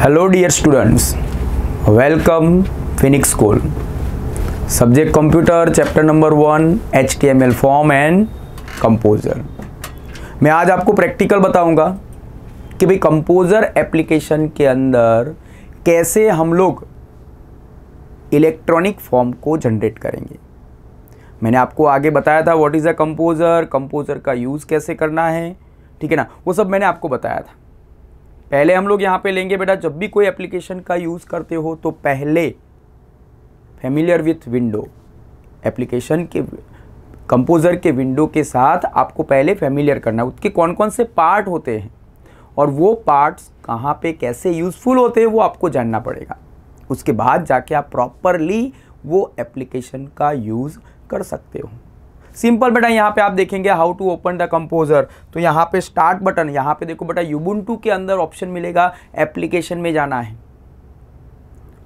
Hello dear students, welcome Phoenix school. Subject computer, chapter number 1 HTML form and composer. मैं आज आपको practical बताऊंगा कि भाई कंपोजर एप्लीकेशन के अंदर कैसे हम लोग इलेक्ट्रॉनिक फॉर्म को जनरेट करेंगे। मैंने आपको आगे बताया था what is a composer, composer का यूज़ कैसे करना है, ठीक है ना, वो सब मैंने आपको बताया था। पहले हम लोग यहाँ पे लेंगे बेटा, जब भी कोई एप्लीकेशन का यूज़ करते हो तो पहले फेमिलियर विथ विंडो, एप्लीकेशन के कंपोजर के विंडो के साथ आपको पहले फेमिलियर करना है। उसके कौन कौन से पार्ट होते हैं और वो पार्ट्स कहाँ पे कैसे यूज़फुल होते हैं वो आपको जानना पड़ेगा। उसके बाद जाके आप प्रॉपरली वो एप्लीकेशन का यूज़ कर सकते हो। सिंपल बेटा, यहाँ पे आप देखेंगे how to open the composer, तो यहाँ पे स्टार्ट बटन, यहाँ पे देखो बेटा यूबुंटू के अंदर ऑप्शन मिलेगा एप्लीकेशन में जाना है,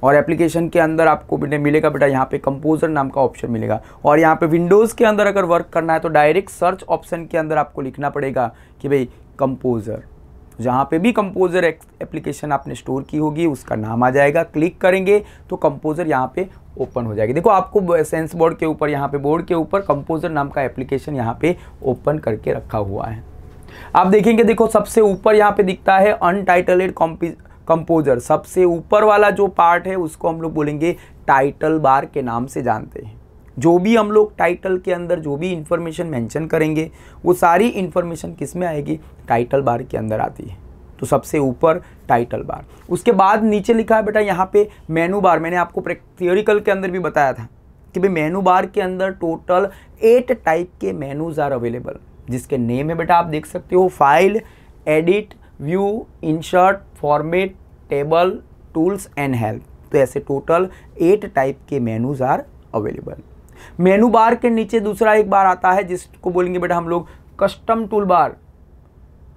और एप्लीकेशन के अंदर आपको मिलेगा बेटा यहाँ पे कंपोजर नाम का ऑप्शन मिलेगा। और यहाँ पे विंडोज़ के अंदर अगर वर्क करना है तो डायरेक्ट सर्च ऑप्शन के अंदर आपको लिखना पड़ेगा कि भाई कंपोजर। जहाँ पे भी कंपोजर एप्लीकेशन आपने स्टोर की होगी उसका नाम आ जाएगा, क्लिक करेंगे तो कंपोजर यहाँ पे ओपन हो जाएगी। देखो आपको सेंस बोर्ड के ऊपर, यहाँ पे बोर्ड के ऊपर कंपोजर नाम का एप्लीकेशन यहाँ पे ओपन करके रखा हुआ है। आप देखेंगे, देखो सबसे ऊपर यहाँ पे दिखता है अनटाइटल्ड कंपोजर। सबसे ऊपर वाला जो पार्ट है उसको हम लोग बोलेंगे टाइटल बार के नाम से जानते हैं। जो भी हम लोग टाइटल के अंदर जो भी इंफॉर्मेशन मेंशन करेंगे वो सारी इंफॉर्मेशन किस में आएगी, टाइटल बार के अंदर आती है। तो सबसे ऊपर टाइटल बार, उसके बाद नीचे लिखा है बेटा यहाँ पे मेनू बार। मैंने आपको थियोरिकल के अंदर भी बताया था कि भाई मेनू बार के अंदर टोटल 8 टाइप के मेनूज आर अवेलेबल, जिसके नेम है बेटा आप देख सकते हो, file, edit, view, insert, format, table, tools and help. तो ऐसे टोटल 8 टाइप के menus are available. Menu bar के नीचे दूसरा एक बार आता है जिसको बोलेंगे बेटा हम लोग custom toolbar,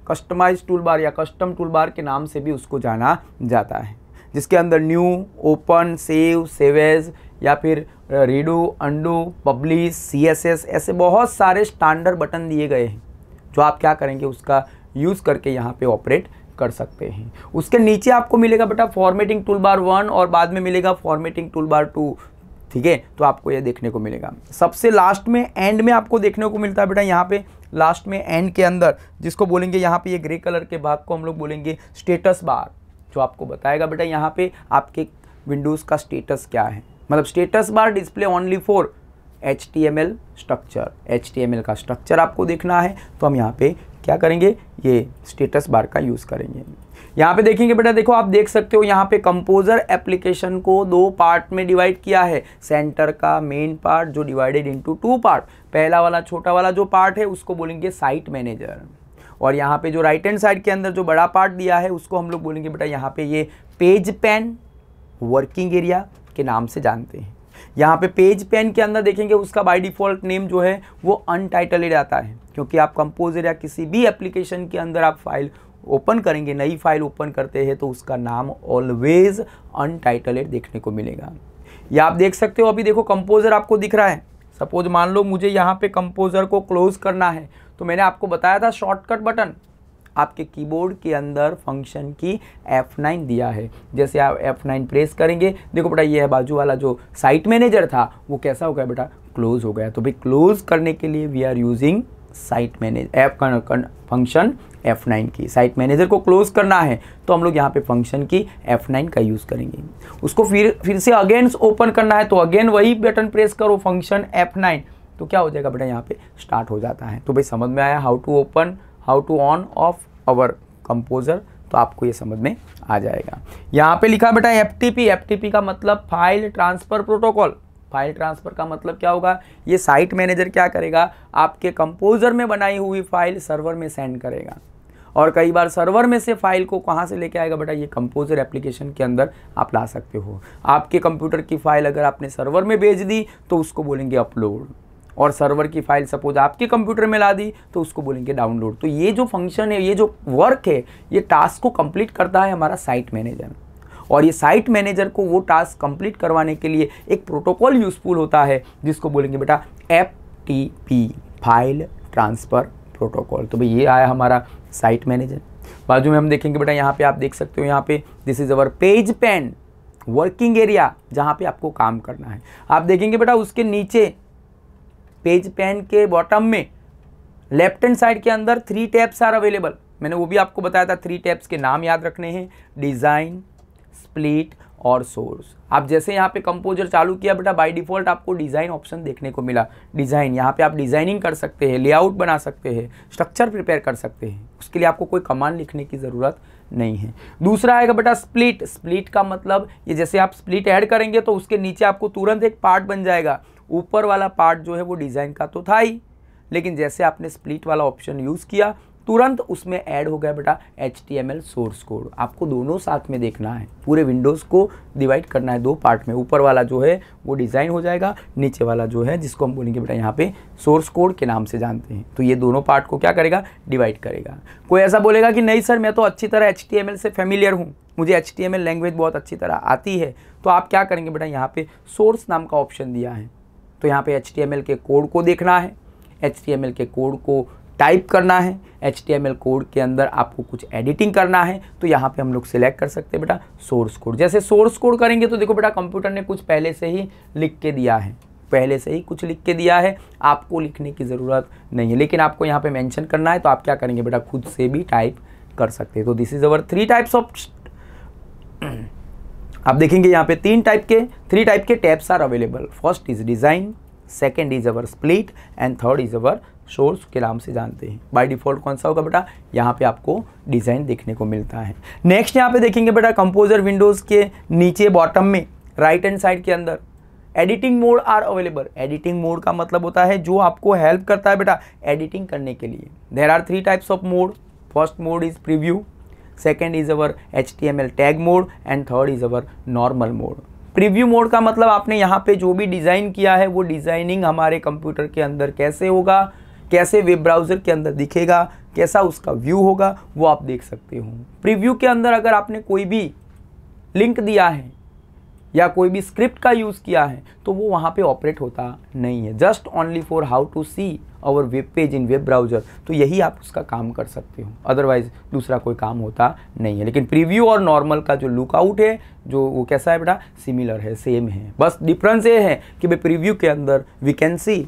customize toolbar या कस्टम टूल बार के नाम से भी उसको जाना जाता है, जिसके अंदर new, open, save, save as या फिर रीडू, अंडू, पब्लिश, CSS, ऐसे बहुत सारे स्टैंडर्ड बटन दिए गए हैं जो आप क्या करेंगे उसका यूज़ करके यहाँ पे ऑपरेट कर सकते हैं। उसके नीचे आपको मिलेगा बेटा फॉर्मेटिंग टूल बार 1 और बाद में मिलेगा फॉर्मेटिंग टूल बार 2, ठीक है। तो आपको ये देखने को मिलेगा। सबसे लास्ट में एंड में आपको देखने को मिलता है बेटा यहाँ पे लास्ट में एंड के अंदर, जिसको बोलेंगे यहाँ पे ये ग्रे कलर के भाग को हम लोग बोलेंगे स्टेटस बार, जो आपको बताएगा बेटा यहाँ पे आपके विंडोज़ का स्टेटस क्या है। मतलब status bar display only for HTML structure, HTML का स्ट्रक्चर आपको देखना है तो हम यहाँ पे क्या करेंगे, ये स्टेटस बार का यूज़ करेंगे। यहाँ पे देखेंगे बेटा, देखो आप देख सकते हो यहाँ पे कंपोजर एप्लीकेशन को 2 पार्ट में डिवाइड किया है। सेंटर का मेन पार्ट जो डिवाइडेड इनटू 2 पार्ट, पहला वाला छोटा वाला जो पार्ट है उसको बोलेंगे साइट मैनेजर, और यहाँ पे जो राइट हैंड साइड के अंदर जो बड़ा पार्ट दिया है उसको हम लोग बोलेंगे बेटा यहाँ पे ये पेज पैन वर्किंग एरिया के नाम से जानते हैं। यहाँ पे पेज पैन के अंदर देखेंगे उसका बाय डिफ़ॉल्ट नेम जो है वो अनटाइटल्ड आता है, क्योंकि आप कंपोजर या किसी भी एप्लीकेशन के अंदर आप फाइल ओपन करेंगे, नई फाइल ओपन करते हैं तो उसका नाम ऑलवेज अनटाइटल्ड देखने को मिलेगा। या आप देख सकते हो अभी देखो कंपोजर आपको दिख रहा है। सपोज मान लो मुझे यहाँ पे कंपोजर को क्लोज करना है तो मैंने आपको बताया था शॉर्टकट बटन आपके कीबोर्ड के अंदर फंक्शन की F9 दिया है। जैसे आप F9 प्रेस करेंगे, देखो बेटा ये है बाजू वाला जो साइट मैनेजर था वो कैसा हो गया बेटा, क्लोज हो गया। तो भाई क्लोज करने के लिए we are using site manager function F9 की। साइट मैनेजर को क्लोज करना है तो हम लोग यहाँ पे फंक्शन की F9 का यूज़ करेंगे। उसको फिर से अगेन ओपन करना है तो अगेन वही बटन प्रेस करो फंक्शन F9, तो क्या हो जाएगा बेटा यहाँ पे स्टार्ट हो जाता है। तो भाई समझ में आया how to open, how to on off our composer, तो आपको ये समझ में आ जाएगा। यहाँ पे लिखा बेटा FTP का मतलब file transfer protocol. File transfer का मतलब क्या होगा, ये साइट मैनेजर क्या करेगा, आपके कंपोजर में बनाई हुई फाइल सर्वर में सेंड करेगा, और कई बार सर्वर में से फाइल को कहाँ से लेके आएगा बेटा, ये कंपोजर एप्लीकेशन के अंदर आप ला सकते हो। आपके कंप्यूटर की फाइल अगर आपने सर्वर में भेज दी तो उसको बोलेंगे अपलोड, और सर्वर की फाइल सपोज आपके कंप्यूटर में ला दी तो उसको बोलेंगे डाउनलोड। तो ये जो फंक्शन है, ये जो वर्क है, ये टास्क को कंप्लीट करता है हमारा साइट मैनेजर, और ये साइट मैनेजर को वो टास्क कंप्लीट करवाने के लिए एक प्रोटोकॉल यूज़फुल होता है जिसको बोलेंगे बेटा FTP, फाइल ट्रांसफ़र प्रोटोकॉल। तो भाई ये आया हमारा साइट मैनेजर। बाजू में हम देखेंगे बेटा, यहाँ पे आप देख सकते हो, यहाँ पे this is our page pane working area, जहाँ पे आपको काम करना है। आप देखेंगे बेटा उसके नीचे पेज पेन के बॉटम में लेफ्ट हैंड साइड के अंदर 3 टैब्स आर अवेलेबल। मैंने वो भी आपको बताया था, 3 टैब्स के नाम याद रखने हैं, डिज़ाइन, स्प्लिट और सोर्स। आप जैसे यहाँ पे कंपोजर चालू किया बेटा, बाय डिफ़ॉल्ट आपको डिज़ाइन ऑप्शन देखने को मिला। डिज़ाइन, यहाँ पे आप डिज़ाइनिंग कर सकते हैं, लेआउट बना सकते हैं, स्ट्रक्चर प्रिपेयर कर सकते हैं। उसके लिए आपको कोई कमांड लिखने की ज़रूरत नहीं है। दूसरा आएगा बेटा स्प्लिट। स्प्लिट का मतलब ये जैसे आप स्प्लिट ऐड करेंगे तो उसके नीचे आपको तुरंत एक पार्ट बन जाएगा। ऊपर वाला पार्ट जो है वो डिज़ाइन का तो था ही, लेकिन जैसे आपने स्प्लिट वाला ऑप्शन यूज़ किया तुरंत उसमें ऐड हो गया बेटा HTML सोर्स कोड। आपको दोनों साथ में देखना है, पूरे विंडोज़ को डिवाइड करना है 2 पार्ट में। ऊपर वाला जो है वो डिज़ाइन हो जाएगा, नीचे वाला जो है जिसको हम बोलेंगे बेटा यहाँ पे सोर्स कोड के नाम से जानते हैं। तो ये दोनों पार्ट को क्या करेगा, डिवाइड करेगा। कोई ऐसा बोलेगा कि नहीं सर मैं तो अच्छी तरह HTML से फेमिलियर हूँ, मुझे HTML लैंग्वेज बहुत अच्छी तरह आती है, तो आप क्या करेंगे बेटा, यहाँ पे सोर्स नाम का ऑप्शन दिया है, तो यहाँ पे HTML के कोड को देखना है, HTML के कोड को टाइप करना है, HTML कोड के अंदर आपको कुछ एडिटिंग करना है, तो यहाँ पे हम लोग सिलेक्ट कर सकते हैं बेटा सोर्स कोड। जैसे सोर्स कोड करेंगे तो देखो बेटा कंप्यूटर ने कुछ पहले से ही लिख के दिया है, पहले से ही कुछ लिख के दिया है, आपको लिखने की ज़रूरत नहीं है, लेकिन आपको यहाँ पे मेंशन करना है, तो आप क्या करेंगे बेटा खुद से भी टाइप कर सकते हैं। तो this is our 3 types of, आप देखेंगे यहाँ पे 3 टाइप के tabs are available. First is design, second is our split and third is our source के नाम से जानते हैं। बाय डिफ़ॉल्ट कौन सा होगा बेटा, यहाँ पे आपको डिज़ाइन देखने को मिलता है। नेक्स्ट यहाँ पे देखेंगे बेटा कंपोजर विंडोज़ के नीचे बॉटम में राइट हैंड साइड के अंदर editing mode are available. Editing mode का मतलब होता है जो आपको हेल्प करता है बेटा एडिटिंग करने के लिए। There are 3 types of mode. First mode is preview, second is our HTML tag mode and third is our normal mode. Preview mode का मतलब आपने यहाँ पे जो भी डिज़ाइन किया है वो डिज़ाइनिंग हमारे कंप्यूटर के अंदर कैसे होगा, कैसे वेब ब्राउज़र के अंदर दिखेगा, कैसा उसका व्यू होगा, वो आप देख सकते हो। प्रीव्यू के अंदर अगर आपने कोई भी लिंक दिया है या कोई भी स्क्रिप्ट का यूज़ किया है तो वो वहाँ पे ऑपरेट होता नहीं है। Just only for how to see our web page in web browser, तो यही आप उसका काम कर सकते हो, अदरवाइज दूसरा कोई काम होता नहीं है। लेकिन प्रीव्यू और नॉर्मल का जो लुकआउट है जो वो कैसा है बेटा, सिमिलर है, सेम है। बस डिफरेंस ये है कि भाई प्रीव्यू के अंदर वी कैन सी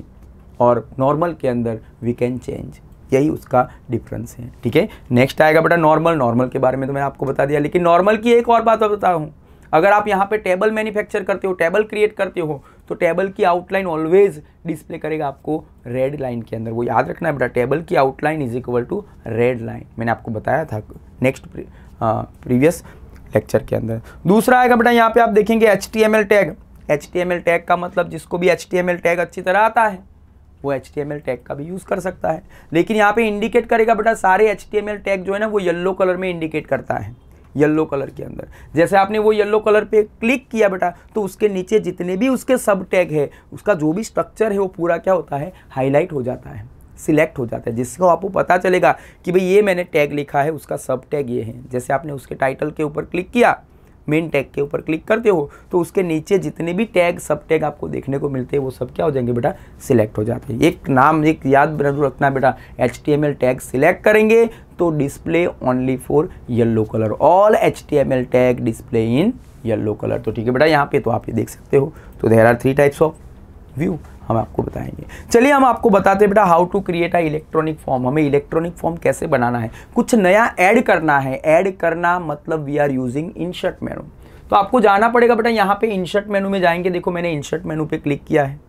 और नॉर्मल के अंदर वी कैन चेंज, यही उसका डिफरेंस है। ठीक है, नेक्स्ट आएगा बेटा नॉर्मल। नॉर्मल के बारे में तो मैंने आपको बता दिया, लेकिन नॉर्मल की एक और बात बता हूँ, अगर आप यहाँ पे टेबल मैन्युफैक्चर करते हो, टेबल क्रिएट करते हो, तो टेबल की आउटलाइन ऑलवेज डिस्प्ले करेगा आपको रेड लाइन के अंदर। वो याद रखना है बेटा, टेबल की outline is equal to red line, मैंने आपको बताया था नेक्स्ट प्रीवियस लेक्चर के अंदर। दूसरा आएगा बेटा यहाँ पे आप देखेंगे HTML टैग। HTML टैग का मतलब जिसको भी HTML टैग अच्छी तरह आता है वो HTML टैग का भी यूज़ कर सकता है, लेकिन यहाँ पे इंडिकेट करेगा बेटा सारे HTML टैग जो है ना वो येलो कलर में इंडिकेट करता है, येलो कलर के अंदर। जैसे आपने वो येलो कलर पे क्लिक किया बेटा तो उसके नीचे जितने भी उसके सब टैग है, उसका जो भी स्ट्रक्चर है वो पूरा क्या होता है, हाईलाइट हो जाता है, सिलेक्ट हो जाता है, जिसको आपको पता चलेगा कि भाई ये मैंने टैग लिखा है, उसका सब टैग ये है। जैसे आपने उसके टाइटल के ऊपर क्लिक किया, मेन टैग के ऊपर क्लिक करते हो तो उसके नीचे जितने भी टैग सब टैग आपको देखने को मिलते हैं वो सब क्या हो जाएंगे बेटा, सिलेक्ट हो जाते हैं। एक नाम एक याद रखना बेटा, HTML टैग सिलेक्ट करेंगे तो display only for yellow colour, all HTML tag display in yellow colour. तो ठीक है बेटा, यहाँ पे तो आप ये देख सकते हो। तो there are 3 types of view हम आपको बताएंगे। चलिए हम आपको बताते हैं बेटा how to create a electronic form. हमें इलेक्ट्रॉनिक फॉर्म कैसे बनाना है, कुछ नया ऐड करना है। ऐड करना मतलब we are using insert menu. तो आपको जाना पड़ेगा बेटा, यहाँ पे इंसर्ट मेनू में जाएंगे। देखो मैंने इंसर्ट मेनू पे क्लिक किया है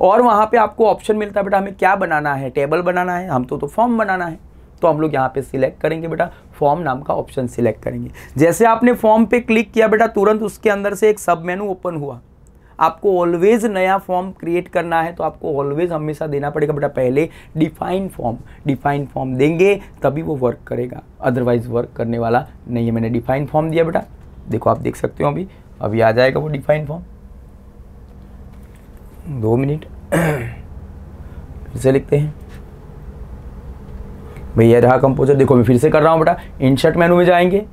और वहाँ पे आपको ऑप्शन मिलता है बेटा हमें क्या बनाना है, टेबल बनाना है, हम तो फॉर्म बनाना है। तो हम लोग यहाँ पे सिलेक्ट करेंगे बेटा, फॉर्म नाम का ऑप्शन सिलेक्ट करेंगे। जैसे आपने फॉर्म पे क्लिक किया बेटा तुरंत उसके अंदर से एक सब मेनू ओपन हुआ। आपको ऑलवेज नया फॉर्म क्रिएट करना है तो आपको ऑलवेज हमेशा देना पड़ेगा बेटा पहले डिफाइन फॉर्म। डिफाइन फॉर्म देंगे तभी वो वर्क करेगा, अदरवाइज वर्क करने वाला नहीं है। मैंने डिफाइन फॉर्म दिया बेटा, देखो आप देख सकते हो अभी आ जाएगा वो डिफाइन फॉर्म। 2 मिनट फिर से लिखते हैं भैया, रहा कंपोजर। देखो मैं फिर से कर रहा हूँ बेटा, इंसर्ट मेनू में जाएंगे,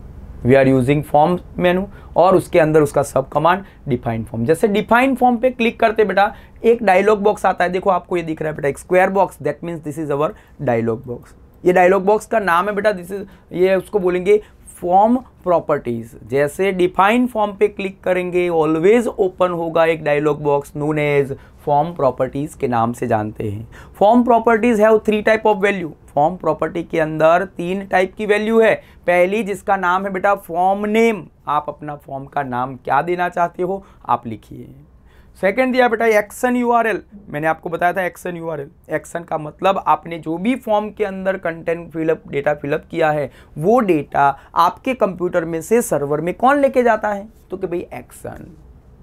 we are using form menu और उसके अंदर उसका सब कमांड डिफाइन फॉर्म। जैसे डिफाइन फॉर्म पे क्लिक करते बेटा एक डायलॉग बॉक्स आता है। देखो आपको ये दिख रहा है बेटा एक square box, that means this is our dialog box. ये डायलॉग बॉक्स का नाम है बेटा, दिस इज, ये उसको बोलेंगे फॉर्म प्रॉपर्टीज। जैसे डिफाइन फॉर्म पे क्लिक करेंगे ऑलवेज ओपन होगा एक dialog box known as form properties के नाम से जानते हैं। Form properties have 3 type of value. Form property के अंदर 3 टाइप की वैल्यू है। पहली जिसका नाम है बेटा फॉर्म नेम, आप अपना फॉर्म का नाम क्या देना चाहते हो आप लिखिए। सेकंड दिया बेटा एक्शन यूआरएल, मैंने आपको बताया था एक्शन यूआरएल। एक्शन का मतलब आपने जो भी फॉर्म के अंदर कंटेंट फिलअप, डेटा फिलअप किया है, वो डेटा आपके कंप्यूटर में से सर्वर में कौन लेके जाता है, तो कि भाई एक्शन।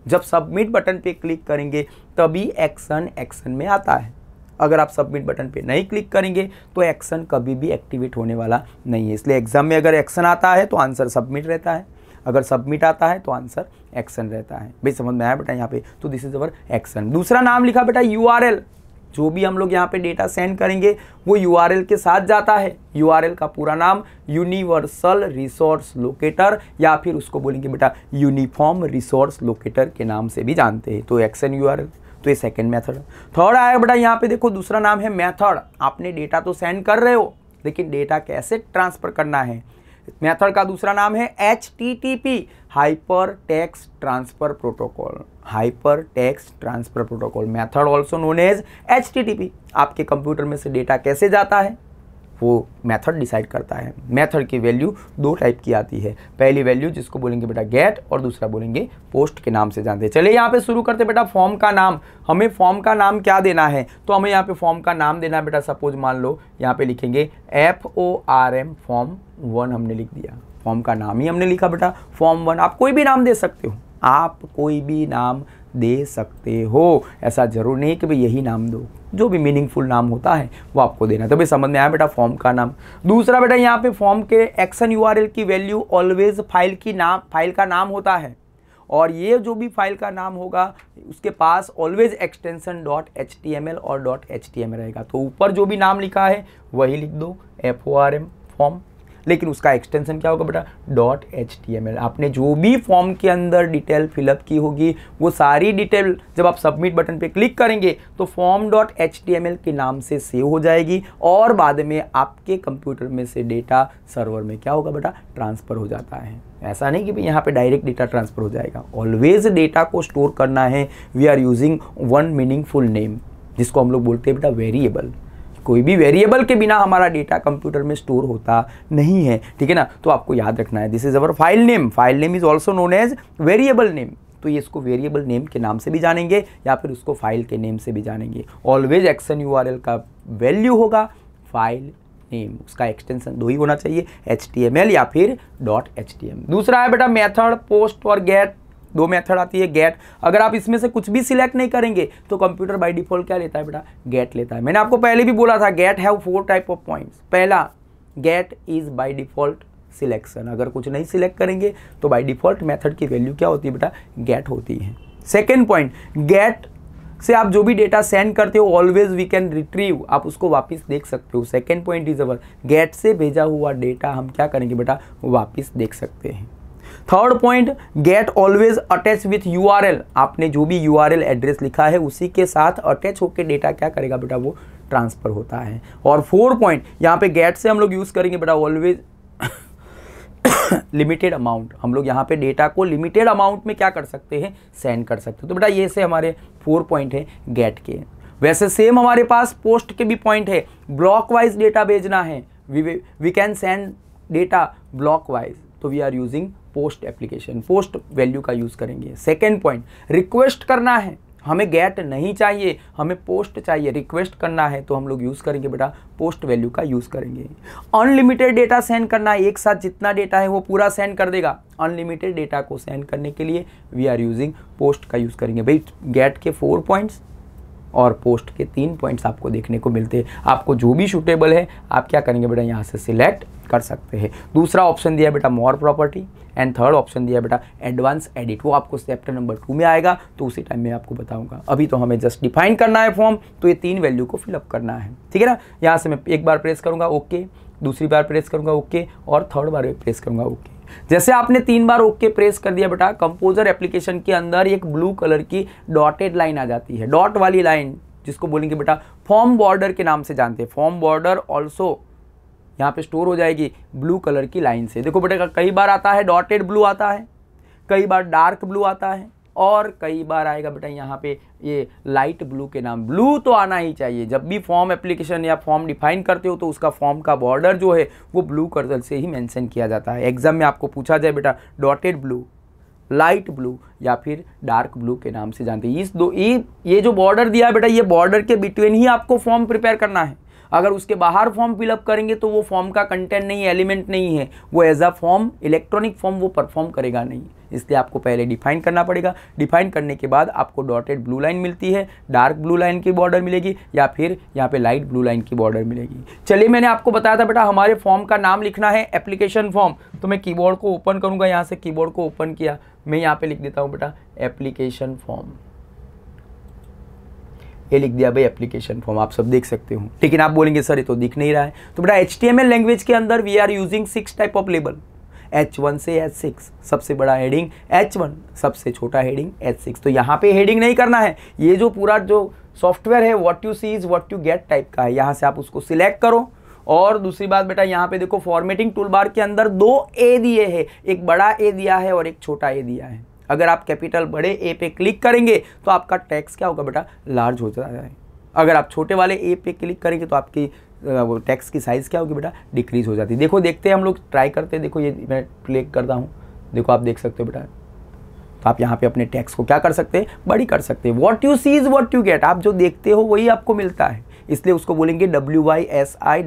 जब सबमिट बटन पे क्लिक करेंगे तभी एक्शन में आता है। अगर आप सबमिट बटन पे नहीं क्लिक करेंगे तो एक्शन कभी भी एक्टिवेट होने वाला नहीं है। इसलिए एग्जाम में अगर एक्शन आता है तो आंसर सबमिट रहता है, अगर सबमिट आता है तो आंसर एक्शन रहता है। भाई समझ में आया बेटा यहाँ पे, तो दिस इज अवर एक्शन। दूसरा नाम लिखा बेटा यूआरएल, जो भी हम लोग यहाँ पे डेटा सेंड करेंगे वो यूआरएल के साथ जाता है। यूआरएल का पूरा नाम यूनिवर्सल रिसोर्स लोकेटर, या फिर उसको बोलेंगे बेटा यूनिफॉर्म रिसोर्स लोकेटर के नाम से भी जानते हैं। तो एक्शन यूआरएल, तो ये सेकंड मेथड। थर्ड आया बेटा यहाँ पे देखो, दूसरा नाम है मेथड। आपने डेटा तो सेंड कर रहे हो, लेकिन डेटा कैसे ट्रांसफर करना है। मेथड का दूसरा नाम है HTTP, hypertext transfer protocol. Hypertext transfer protocol method also known as HTTP। आपके कंप्यूटर में से डेटा कैसे जाता है वो मेथड डिसाइड करता है। मेथड की वैल्यू 2 टाइप की आती है। पहली वैल्यू जिसको बोलेंगे बेटा गेट, और दूसरा बोलेंगे पोस्ट के नाम से जानते हैं। चलिए यहाँ पे शुरू करते बेटा फॉर्म का नाम। हमें फॉर्म का नाम क्या देना है, तो हमें यहाँ पे फॉर्म का नाम देना है बेटा। सपोज मान लो यहाँ पे लिखेंगे FORM फॉर्म 1 हमने लिख दिया। फॉर्म का नाम ही हमने लिखा बेटा फॉर्म 1। आप कोई भी नाम दे सकते हो, आप कोई भी नाम दे सकते हो, ऐसा जरूर नहीं कि भाई यही नाम दो। जो भी मीनिंगफुल नाम होता है वो आपको देना है। तो भाई समझ में आया बेटा फॉर्म का नाम। दूसरा बेटा यहाँ पे फॉर्म के एक्शन यूआरएल की वैल्यू ऑलवेज फाइल का नाम होता है, और ये जो भी फाइल का नाम होगा उसके पास ऑलवेज एक्सटेंशन .html और .html रहेगा। तो ऊपर जो भी नाम लिखा है वही लिख दो FORM फॉर्म, लेकिन उसका एक्सटेंशन क्या होगा बेटा .html। आपने जो भी फॉर्म के अंदर डिटेल फिलअप की होगी वो सारी डिटेल जब आप सबमिट बटन पे क्लिक करेंगे तो फॉर्म .html के नाम से सेव हो जाएगी, और बाद में आपके कंप्यूटर में से डेटा सर्वर में क्या होगा बेटा ट्रांसफ़र हो जाता है। ऐसा नहीं कि भाई यहाँ पे डायरेक्ट डेटा ट्रांसफ़र हो जाएगा। ऑलवेज डेटा को स्टोर करना है। We are using one meaningful name, जिसको हम लोग बोलते हैं बेटा वेरिएबल। कोई भी वेरिएबल के बिना हमारा डेटा कंप्यूटर में स्टोर होता नहीं है, ठीक है ना। तो आपको याद रखना है this is our file name. File name is also known as variable name. तो ये इसको वेरिएबल नेम के नाम से भी जानेंगे या फिर उसको फाइल के नेम से भी जानेंगे। ऑलवेज एक्शन यूआरएल का वैल्यू होगा फाइल नेम, उसका एक्सटेंशन 2 ही होना चाहिए, HTML या फिर .html। दूसरा है बेटा मेथड पोस्ट और गेट। 2 मेथड आती है। गेट, अगर आप इसमें से कुछ भी सिलेक्ट नहीं करेंगे तो कंप्यूटर बाय डिफॉल्ट क्या लेता है बेटा गेट लेता है। मैंने आपको पहले भी बोला था get have 4 type of points. पहला get is by default selection, अगर कुछ नहीं सिलेक्ट करेंगे तो बाय डिफॉल्ट मेथड की वैल्यू क्या होती है बेटा गेट होती है। सेकेंड पॉइंट, गेट से आप जो भी डेटा सेंड करते हो ऑलवेज वी कैन रिट्रीव, आप उसको वापस देख सकते हो। Second point is our get से भेजा हुआ डेटा हम क्या करेंगे बेटा वापस देख सकते हैं। Third point, get always attach with URL. आपने जो भी यूआरएल एड्रेस लिखा है उसी के साथ अटैच होकर डेटा क्या करेगा बेटा वो ट्रांसफर होता है। और 4 पॉइंट, यहाँ पे गेट से हम लोग यूज करेंगे बेटा ऑलवेज लिमिटेड अमाउंट। हम लोग यहाँ पे डेटा को लिमिटेड अमाउंट में क्या कर सकते हैं सेंड कर सकते हैं। तो बेटा ये से हमारे 4 पॉइंट है गेट के। वैसे सेम हमारे पास पोस्ट के भी पॉइंट है। ब्लॉक वाइज डेटा भेजना है, we can send data block wise, तो we are using post application, post value का यूज करेंगे। सेकेंड पॉइंट, रिक्वेस्ट करना है, हमें गेट नहीं चाहिए, हमें पोस्ट चाहिए, रिक्वेस्ट करना है तो हम लोग यूज करेंगे बेटा पोस्ट वैल्यू का यूज करेंगे। अनलिमिटेड डेटा सेंड करना है, एक साथ जितना डेटा है वो पूरा सेंड कर देगा। अनलिमिटेड डेटा को सेंड करने के लिए वी आर यूजिंग पोस्ट का यूज करेंगे। भाई गेट के 4 पॉइंट्स और पोस्ट के 3 पॉइंट्स आपको देखने को मिलते हैं। आपको जो भी सूटेबल है आप क्या करेंगे बेटा यहाँ से सिलेक्ट कर सकते हैं। दूसरा ऑप्शन दिया बेटा मोर प्रॉपर्टी, एंड थर्ड ऑप्शन दिया बेटा एडवांस एडिट। वो आपको चैप्टर नंबर 2 में आएगा तो उसी टाइम में आपको बताऊंगा। अभी तो हमें जस्ट डिफाइन करना है फॉर्म, तो ये 3 वैल्यू को फिलअप करना है, ठीक है ना। यहाँ से मैं एक बार प्रेस करूँगा ओके, दूसरी बार प्रेस करूँगा ओके, और थर्ड बार प्रेस करूँगा ओके। जैसे आपने 3 बार ओके प्रेस कर दिया बेटा, कंपोजर एप्लीकेशन के अंदर एक ब्लू कलर की डॉटेड लाइन आ जाती है, डॉट वाली लाइन, जिसको बोलेंगे बेटा फॉर्म बॉर्डर के नाम से जानते हैं। फॉर्म बॉर्डर ऑल्सो यहाँ पे स्टोर हो जाएगी ब्लू कलर की लाइन से। देखो बेटा कई बार आता है डॉटेड ब्लू आता है, कई बार डार्क ब्लू आता है, और कई बार आएगा बेटा यहाँ पे ये लाइट ब्लू के नाम। ब्लू तो आना ही चाहिए, जब भी फॉर्म एप्लीकेशन या फॉर्म डिफाइन करते हो तो उसका फॉर्म का बॉर्डर जो है वो ब्लू कलर से ही मेंशन किया जाता है। एग्जाम में आपको पूछा जाए बेटा डॉटेड ब्लू, लाइट ब्लू या फिर डार्क ब्लू के नाम से जानते हैं। ये जो बॉर्डर दिया है बेटा, ये बॉर्डर के बिटवीन ही आपको फॉर्म प्रिपेयर करना है। अगर उसके बाहर फॉर्म फिलअप करेंगे तो वो फॉर्म का कंटेंट नहीं, एलिमेंट नहीं है, वो as a form electronic form वो परफॉर्म करेगा नहीं। इसलिए आपको पहले डिफाइन करना पड़ेगा। डिफाइन करने के बाद आपको डॉटेड ब्लू लाइन मिलती है, डार्क ब्लू लाइन की बॉर्डर मिलेगी या फिर यहाँ पे लाइट ब्लू लाइन की बॉर्डर मिलेगी। चलिए मैंने आपको बताया था बेटा हमारे फॉर्म का नाम लिखना है एप्लीकेशन फॉर्म। तो मैं कीबोर्ड को ओपन करूँगा, यहाँ से कीबोर्ड को ओपन किया, मैं यहाँ पे लिख देता हूँ बेटा एप्लीकेशन फॉर्म। ये लिख दिया भाई एप्लीकेशन फॉर्म, आप सब देख सकते हो। लेकिन आप बोलेंगे सर ये तो दिख नहीं रहा है। तो बेटा HTML लैंग्वेज के अंदर we are using 6 type of label, H1 से H6। सबसे बड़ा हेडिंग H1, सबसे छोटा हेडिंग H6। तो यहाँ पे हेडिंग नहीं करना है, ये जो पूरा जो सॉफ्टवेयर है what you see is what you get type का है। यहाँ से आप उसको सिलेक्ट करो। और दूसरी बात बेटा यहाँ पे देखो फॉर्मेटिंग टूलबार के अंदर 2 A दिए हैं, एक बड़ा A दिया है और एक छोटा A दिया है। अगर आप कैपिटल बड़े A पे क्लिक करेंगे तो आपका टेक्स्ट क्या होगा बेटा, लार्ज हो जाता है। अगर आप छोटे वाले A पे क्लिक करेंगे तो आपकी वो टेक्स्ट की साइज़ क्या होगी बेटा, डिक्रीज हो जाती है। देखो देखते हैं हम लोग, ट्राई करते हैं। देखो ये मैं क्लिक करता हूँ, देखो आप देख सकते हो बेटा। तो आप यहाँ पे अपने टेक्स्ट को क्या कर सकते हैं, बड़ी कर सकते हैं। What you see is what you get, आप जो देखते हो वही आपको मिलता है, इसलिए उसको बोलेंगे WYSIWYG।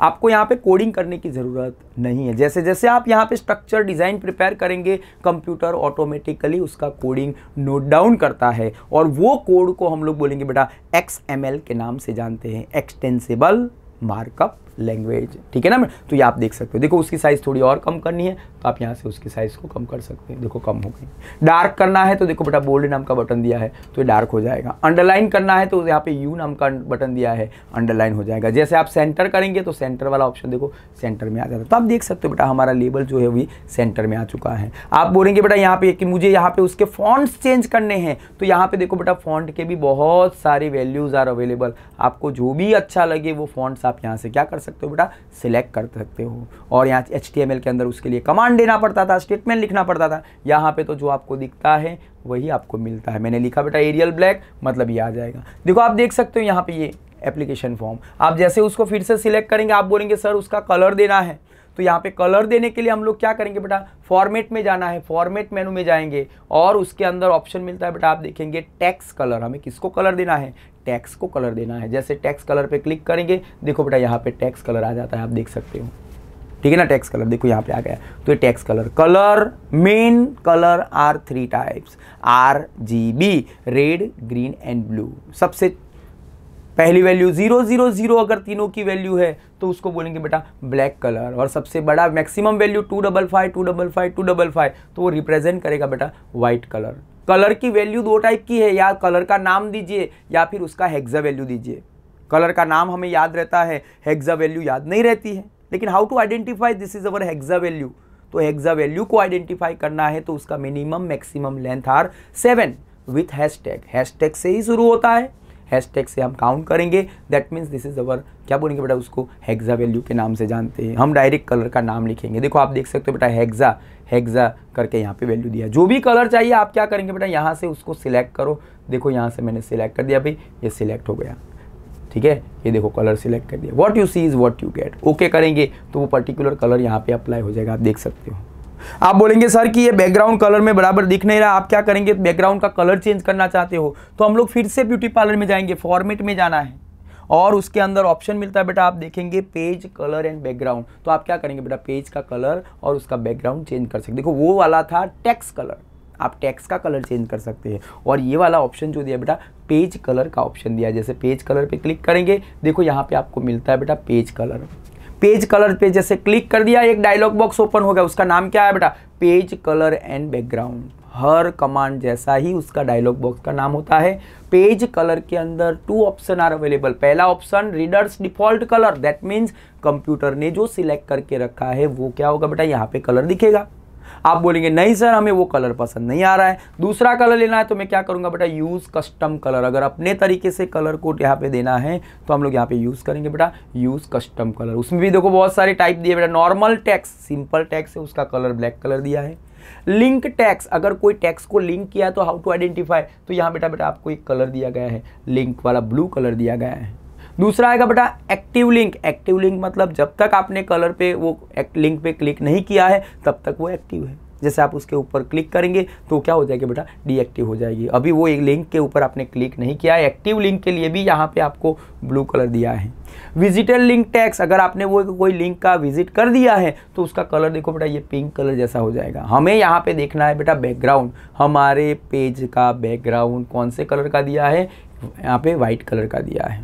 आपको यहाँ पे कोडिंग करने की ज़रूरत नहीं है। जैसे जैसे आप यहाँ पे स्ट्रक्चर डिज़ाइन प्रिपेयर करेंगे, कंप्यूटर ऑटोमेटिकली उसका कोडिंग नोट डाउन करता है, और वो कोड को हम लोग बोलेंगे बेटा XML के नाम से जानते हैं, एक्सटेंसिबल मार्कअप लैंग्वेज। ठीक है ना। तो ये आप देख सकते हो। देखो उसकी साइज़ थोड़ी और कम करनी है तो आप यहाँ से उसकी साइज़ को कम कर सकते हैं। देखो कम हो गई। डार्क करना है तो देखो बेटा बोल्ड नाम का बटन दिया है तो ये डार्क हो जाएगा। अंडरलाइन करना है तो यहाँ पे यू नाम का बटन दिया है, अंडरलाइन हो जाएगा। जैसे आप सेंटर करेंगे तो सेंटर वाला ऑप्शन देखो सेंटर में आ जाता है। तो आप देख सकते हो बेटा हमारा लेबल जो है वो सेंटर में आ चुका है। आप बोलेंगे बेटा यहाँ पे कि मुझे यहाँ पे उसके फॉन्ट्स चेंज करने हैं, तो यहाँ पे देखो बेटा फॉन्ट के भी बहुत सारे वैल्यूज़ आर अवेलेबल। आपको जो भी अच्छा लगे वो फॉन्ट्स आप यहाँ से क्या कर सकते हो बेटा, सिलेक्ट कर सकते हो। और यहाँ HTML के अंदर उसके लिए कमांड देना पड़ता था, स्टेटमेंट लिखना पड़ता था। यहाँ पे तो जो आपको दिखता है वही आपको मिलता है। मैंने लिखा बेटा एरियल ब्लैक, मतलब ये आ जाएगा। देखो आप देख सकते हो यहाँ पे ये एप्लीकेशन फॉर्म। आप जैसे उसको फिर से सिलेक्ट करेंगे, आप बोलेंगे सर उसका कलर देना है, तो यहाँ पे कलर देने के लिए हम लोग क्या करेंगे बेटा, फॉर्मेट में जाना है, फॉर्मेट मेनू में जाएंगे और उसके अंदर ऑप्शन मिलता है बेटा, आप देखेंगे टेक्स्ट कलर। हमें किसको कलर देना है, टेक्स्ट को कलर देना है। जैसे टेक्स्ट कलर पे क्लिक करेंगे, देखो बेटा यहाँ पे टेक्स्ट कलर आ जाता है, आप देख सकते हो। ठीक है ना, टेक्स्ट कलर देखो यहाँ पे आ गया। तो ये text colour main colour are 3 types, RGB, red, green and blue. सबसे पहली वैल्यू 000, अगर तीनों की वैल्यू है तो उसको बोलेंगे बेटा ब्लैक कलर। और सबसे बड़ा मैक्सिमम वैल्यू 255, 255, 255, तो वो रिप्रेजेंट करेगा बेटा वाइट कलर। कलर की वैल्यू 2 टाइप की है, या कलर का नाम दीजिए या फिर उसका हेक्सा वैल्यू दीजिए। कलर का नाम हमें याद रहता है, हेक्सा वैल्यू याद नहीं रहती है। लेकिन how to identify this is our hexa value, तो हेक्सा वैल्यू को आइडेंटिफाई करना है तो उसका minimum maximum length are 7 with hashtag. Hashtag से ही शुरू होता है, हैशटैग से हम काउंट करेंगे। दैट मीन्स दिस इज अवर क्या बोलेंगे बेटा, उसको हेक्सा वैल्यू के नाम से जानते हैं। हम डायरेक्ट कलर का नाम लिखेंगे। देखो आप देख सकते हो बेटा हेक्सा, हेक्सा करके यहाँ पे वैल्यू दिया। जो भी कलर चाहिए आप क्या करेंगे बेटा, यहाँ से उसको सिलेक्ट करो। देखो यहाँ से मैंने सिलेक्ट कर दिया भाई, ये सिलेक्ट हो गया। ठीक है, ये देखो कलर सिलेक्ट कर दिया। What you see is what you get. Okay करेंगे तो वो पर्टिकुलर कलर यहाँ पे अप्लाई हो जाएगा, आप देख सकते हो। आप बोलेंगे सर कि ये बैकग्राउंड कलर में बराबर दिख नहीं रहा, आप क्या करेंगे, बैकग्राउंड का कलर चेंज करना चाहते हो तो हम लोग फिर से ब्यूटी पार्लर में जाएंगे, फॉर्मेट में जाना है और उसके अंदर ऑप्शन मिलता है बेटा, आप देखेंगे पेज कलर एंड बैकग्राउंड। तो आप क्या करेंगे बेटा, पेज का कलर और उसका बैकग्राउंड चेंज कर सकते। देखो वो वाला था टेक्स्ट कलर, आप टेक्स्ट का कलर चेंज कर सकते हैं। और ये वाला ऑप्शन जो दिया बेटा पेज कलर का ऑप्शन दिया। जैसे पेज कलर पे क्लिक करेंगे, देखो यहाँ पे आपको मिलता है बेटा पेज कलर। पेज कलर पे जैसे क्लिक कर दिया, एक डायलॉग बॉक्स ओपन हो गया, उसका नाम क्या है बेटा, page colour and background. Her command जैसा ही उसका डायलॉग बॉक्स का नाम होता है। पेज कलर के अंदर 2 ऑप्शन आर अवेलेबल। पहला option readers default colour, that means computer ने जो सिलेक्ट करके रखा है वो क्या होगा बेटा, यहाँ पे कलर दिखेगा। आप बोलेंगे नहीं सर हमें वो कलर पसंद नहीं आ रहा है, दूसरा कलर लेना है, तो मैं क्या करूँगा बेटा, यूज़ कस्टम कलर। अगर अपने तरीके से कलर कोड यहाँ पे देना है तो हम लोग यहाँ पे यूज़ करेंगे बेटा यूज़ कस्टम कलर। उसमें भी देखो बहुत सारे टाइप दिए बेटा, नॉर्मल टेक्स्ट, सिंपल टेक्स्ट है उसका कलर ब्लैक कलर दिया है। लिंक टेक्स्ट, अगर कोई टेक्स्ट को लिंक किया तो हाउ टू आइडेंटिफाई, तो यहाँ बेटा आपको एक कलर दिया गया है, लिंक वाला ब्लू कलर दिया गया है। दूसरा आएगा बेटा एक्टिव लिंक। एक्टिव लिंक मतलब जब तक आपने कलर पे वो लिंक पे क्लिक नहीं किया है तब तक वो एक्टिव है। जैसे आप उसके ऊपर क्लिक करेंगे तो क्या हो जाएगी बेटा, डीएक्टिव हो जाएगी। अभी वो एक लिंक के ऊपर आपने क्लिक नहीं किया है। एक्टिव लिंक के लिए भी यहाँ पे आपको ब्लू कलर दिया है। विजिटर लिंक टेक्स्ट, अगर आपने वो कोई लिंक का विजिट कर दिया है तो उसका कलर देखो बेटा ये पिंक कलर जैसा हो जाएगा। हमें यहाँ पे देखना है बेटा बैकग्राउंड, हमारे पेज का बैकग्राउंड कौन से कलर का दिया है, यहाँ पे वाइट कलर का दिया है।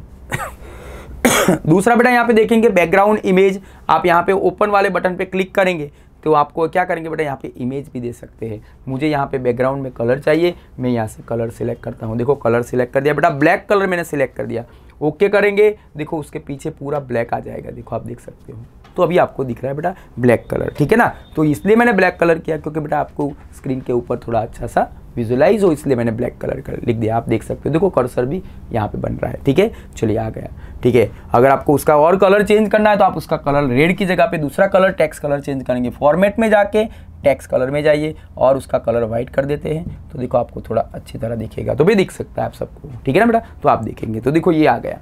दूसरा बेटा यहाँ पे देखेंगे बैकग्राउंड इमेज, आप यहाँ पे ओपन वाले बटन पे क्लिक करेंगे तो आपको क्या करेंगे बेटा, यहाँ पे इमेज भी दे सकते हैं। मुझे यहाँ पे बैकग्राउंड में कलर चाहिए, मैं यहाँ से कलर सिलेक्ट करता हूँ। देखो कलर सिलेक्ट कर दिया बेटा, ब्लैक कलर मैंने सिलेक्ट कर दिया। ओके करेंगे, देखो उसके पीछे पूरा ब्लैक आ जाएगा, देखो आप देख सकते हो। तो अभी आपको दिख रहा है बेटा ब्लैक कलर, ठीक है ना। तो इसलिए मैंने ब्लैक कलर किया क्योंकि बेटा आपको स्क्रीन के ऊपर थोड़ा अच्छा सा विजुअलाइज हो, इसलिए मैंने ब्लैक कलर कर लिख दिया। आप देख सकते हो, देखो कर्सर भी यहाँ पे बन रहा है, ठीक है। चलिए आ गया, ठीक है। अगर आपको उसका और कलर चेंज करना है तो आप उसका कलर रेड की जगह पे दूसरा कलर टेक्स्ट कलर चेंज करेंगे। फॉर्मेट में जाके टेक्स्ट कलर में जाइए और उसका कलर वाइट कर देते हैं, तो देखो आपको थोड़ा अच्छी तरह दिखेगा। तो भी दिख सकता है आप सबको, ठीक है ना बेटा। तो आप देखेंगे तो देखो ये आ गया।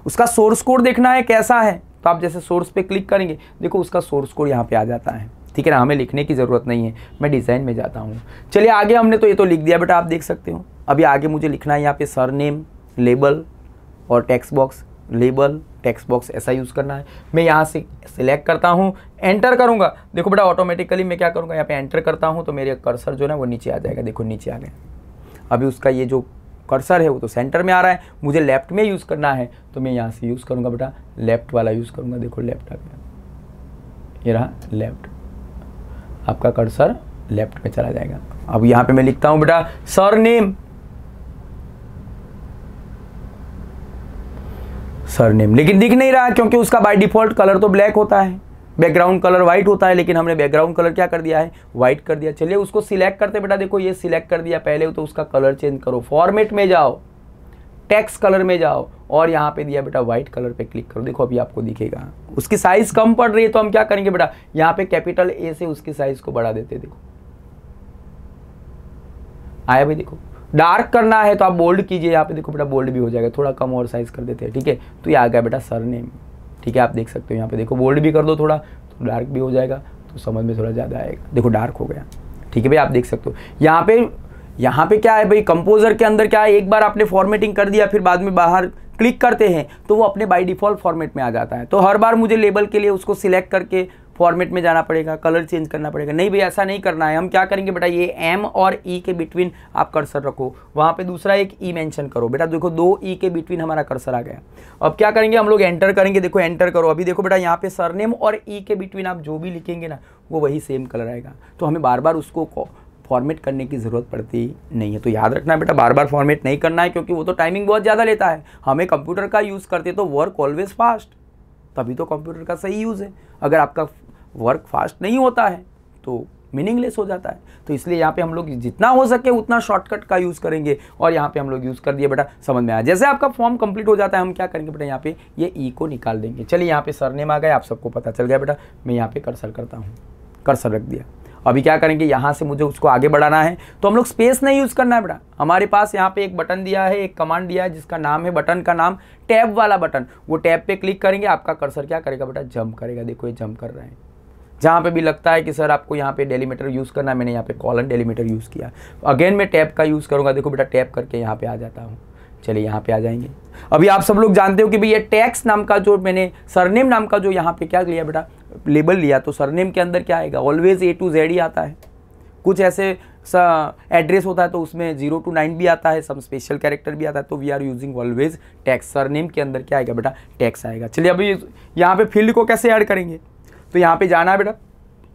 उसका सोर्स कोड देखना है कैसा है, तो आप जैसे सोर्स पे क्लिक करेंगे, देखो उसका सोर्स कोड यहाँ पे आ जाता है, ठीक है ना। हमें लिखने की ज़रूरत नहीं है, मैं डिज़ाइन में जाता हूँ। चलिए आगे, हमने तो ये तो लिख दिया बेटा, आप देख सकते हो। अभी आगे मुझे लिखना है यहाँ पे सरनेम, लेबल और text box. Label, text box ऐसा यूज़ करना है। मैं यहाँ से सिलेक्ट करता हूँ, एंटर करूँगा। देखो बेटा ऑटोमेटिकली मैं क्या करूँगा, यहाँ पे एंटर करता हूँ तो मेरे कर्सर जो है वो नीचे आ जाएगा। देखो नीचे आ गया। अभी उसका ये जो कर्सर है वो तो सेंटर में आ रहा है, मुझे लेफ्ट में यूज़ करना है तो मैं यहाँ से यूज़ करूँगा बेटा, लेफ्ट वाला यूज़ करूँगा। देखो लेफ्ट आ गया, ये रहा लेफ्ट, आपका कर्सर लेफ्ट में चला जाएगा। अब यहाँ पे मैं लिखता हूँ बेटा सरनेम, सरनेम, लेकिन दिख नहीं रहा क्योंकि उसका बाय डिफॉल्ट कलर तो ब्लैक होता है, बैकग्राउंड कलर वाइट होता है, लेकिन हमने बैकग्राउंड कलर क्या कर दिया है, वाइट कर दिया। चलिए उसको सिलेक्ट करते बेटा, देखो ये सिलेक्ट कर दिया पहले, तो उसका कलर चेंज करो। फॉर्मेट में जाओ, टेक्स्ट कलर में जाओ और यहाँ पे दिया बेटा वाइट कलर पे क्लिक करो। देखो अभी आपको दिखेगा। उसकी साइज कम पड़ रही है तो हम क्या करेंगे बेटा, यहाँ पे कैपिटल ए से उसकी साइज को बढ़ा देते। देखो आया भाई, देखो डार्क करना है तो आप बोल्ड कीजिए, यहाँ पे देखो बेटा बोल्ड भी हो जाएगा। थोड़ा कम और साइज कर देते हैं, ठीक है। तो ये आ गया बेटा सरनेम, ठीक है। आप देख सकते हो यहाँ पे, देखो बोल्ड भी कर दो थोड़ा तो डार्क भी हो जाएगा, तो समझ में थोड़ा ज़्यादा आएगा। देखो डार्क हो गया, ठीक है भाई, आप देख सकते हो। यहाँ पे क्या है भाई, कंपोजर के अंदर क्या है, एक बार आपने फॉर्मेटिंग कर दिया फिर बाद में बाहर क्लिक करते हैं तो वो अपने बाय डिफॉल्ट फॉर्मेट में आ जाता है। तो हर बार मुझे लेबल के लिए उसको सिलेक्ट करके फॉर्मेट में जाना पड़ेगा, कलर चेंज करना पड़ेगा। नहीं भाई ऐसा नहीं करना है। हम क्या करेंगे बेटा, ये एम और ई के बिटवीन आप कर्सर रखो, वहाँ पे दूसरा एक ई मेंशन करो बेटा। देखो 2 ई के बिटवीन हमारा कर्सर आ गया। अब क्या करेंगे हम लोग, एंटर करेंगे। देखो एंटर करो। अभी देखो बेटा यहाँ पे सरनेम और ई के बिटवीन आप जो भी लिखेंगे ना वो वही सेम कलर आएगा, तो हमें बार बार उसको फॉर्मेट करने की ज़रूरत पड़ती नहीं है। तो याद रखना है बेटा, बार बार फॉर्मेट नहीं करना है क्योंकि वो तो टाइमिंग बहुत ज़्यादा लेता है। हमें कंप्यूटर का यूज़ करते तो वर्क ऑलवेज फास्ट, तभी तो कंप्यूटर का सही यूज़ है। अगर आपका वर्क फास्ट नहीं होता है तो मीनिंगलेस हो जाता है। तो इसलिए यहाँ पे हम लोग जितना हो सके उतना शॉर्टकट का यूज़ करेंगे और यहाँ पे हम लोग यूज़ कर दिए बेटा, समझ में आया। जैसे आपका फॉर्म कंप्लीट हो जाता है हम क्या करेंगे बेटा, यहाँ पे ये ई को निकाल देंगे। चलिए यहाँ पे सरनेम आ गया, आप सबको पता चल गया बेटा। मैं यहाँ पे कर्सर करता हूँ, कर्सर रख दिया। अभी क्या करेंगे, यहाँ से मुझे उसको आगे बढ़ाना है तो हम लोग स्पेस नहीं यूज़ करना है बेटा। हमारे पास यहाँ पे एक बटन दिया है, एक कमांड दिया है जिसका नाम है, बटन का नाम टैब वाला बटन। वो टैब पे क्लिक करेंगे, आपका कर्सर क्या करेगा बेटा, जंप करेगा। देखो ये जंप कर रहा है। जहाँ पे भी लगता है कि सर आपको यहाँ पे डेलीमीटर यूज़ करना है, मैंने यहाँ पे कॉलन डेलीमीटर यूज़ किया। अगेन मैं टैब का यूज़ करूँगा। देखो बेटा टैब करके यहाँ पे आ जाता हूँ। चलिए यहाँ पे आ जाएंगे। अभी आप सब लोग जानते हो कि भाई ये टेक्स्ट नाम का जो मैंने सरनेम नाम का जो यहाँ पे क्या लिया बेटा, लेबल लिया, तो सरनेम के अंदर क्या आएगा, ऑलवेज A to Z ही आता है। कुछ ऐसे एड्रेस होता है तो उसमें 0 to 9 भी आता है, सब स्पेशल कैरेक्टर भी आता है। तो we are using always text. Surname के अंदर क्या आएगा बेटा, टेक्स्ट आएगा। चलिए अभी यहाँ पे फील्ड को कैसे ऐड करेंगे, तो यहाँ पे जाना है बेटा,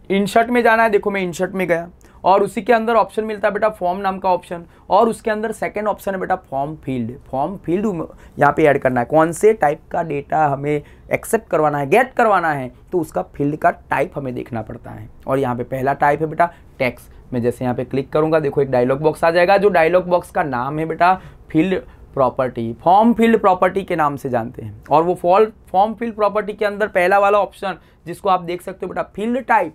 इंसर्ट में जाना है। देखो मैं इंसर्ट में गया और उसी के अंदर ऑप्शन मिलता है बेटा फॉर्म नाम का ऑप्शन, और उसके अंदर सेकंड ऑप्शन है बेटा फॉर्म फील्ड। फॉर्म फील्ड यहाँ पे ऐड करना है, कौन से टाइप का डेटा हमें एक्सेप्ट करवाना है, गेट करवाना है, तो उसका फील्ड का टाइप हमें देखना पड़ता है। और यहाँ पे पहला टाइप है बेटा टेक्स्ट। मैं जैसे यहाँ पे क्लिक करूंगा, देखो एक डायलॉग बॉक्स आ जाएगा, जो डायलॉग बॉक्स का नाम है बेटा field property, form field property के नाम से जानते हैं। और वो फॉर्म फील्ड प्रॉपर्टी के अंदर पहला वाला ऑप्शन जिसको आप देख सकते हो बेटा फील्ड टाइप,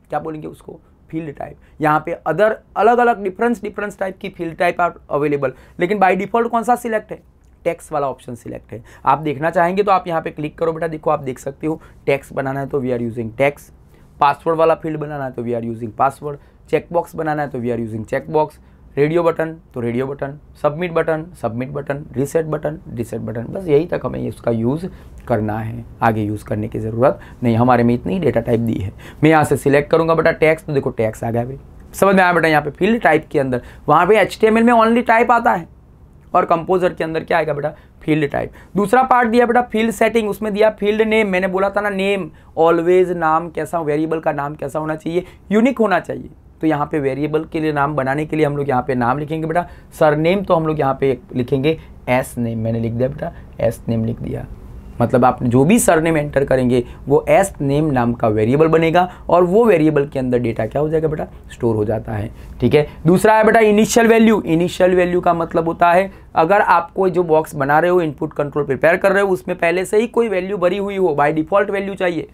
क्या बोलेंगे उसको, फील्ड टाइप। यहाँ पे अदर अलग अलग डिफरेंस टाइप की फील्ड टाइप आर अवेलेबल, लेकिन बाय डिफॉल्ट कौन सा सिलेक्ट है, टेक्स्ट वाला ऑप्शन सिलेक्ट है। आप देखना चाहेंगे तो आप यहाँ पे क्लिक करो बेटा, देखो आप देख सकते हो टेक्स्ट बनाना है तो we are using text, password वाला फील्ड बनाना है तो we are using password, checkbox बनाना है तो we are using checkbox, radio button तो radio button, submit button, reset button, बस यही तक हमें इसका यूज़ करना है, आगे यूज़ करने की ज़रूरत नहीं। हमारे में इतनी डेटा टाइप दी है। मैं यहाँ से सिलेक्ट करूँगा बेटा टेक्स्ट, तो देखो टेक्स्ट आ गया भाई, समझ में आया बेटा। यहाँ पे फील्ड टाइप के अंदर वहाँ पे HTML में ओनली टाइप आता है, और कंपोजर के अंदर क्या आएगा बेटा फील्ड टाइप। दूसरा पार्ट दिया बेटा फील्ड सेटिंग, उसमें दिया फील्ड नेम। मैंने बोला था ना नेम ऑलवेज, नाम कैसा, वेरिएबल का नाम कैसा होना चाहिए, यूनिक होना चाहिए। तो यहाँ पे वेरिएबल के लिए नाम बनाने के लिए हम लोग यहाँ पे नाम लिखेंगे बेटा सरनेम, तो हम लोग यहाँ पे लिखेंगे एस नेम। मैंने लिख दिया बेटा एस नेम लिख दिया, मतलब आप जो भी सरनेम एंटर करेंगे वो एस नेम नाम का वेरिएबल बनेगा, और वो वेरिएबल के अंदर डेटा क्या हो जाएगा बेटा स्टोर हो जाता है, ठीक है। दूसरा है बेटा इनिशियल वैल्यू। इनिशियल वैल्यू का मतलब होता है अगर आप कोई जो बॉक्स बना रहे हो, इनपुट कंट्रोल प्रिपेयर कर रहे हो, उसमें पहले से ही कोई वैल्यू भरी हुई हो, बाय डिफॉल्ट वैल्यू चाहिए,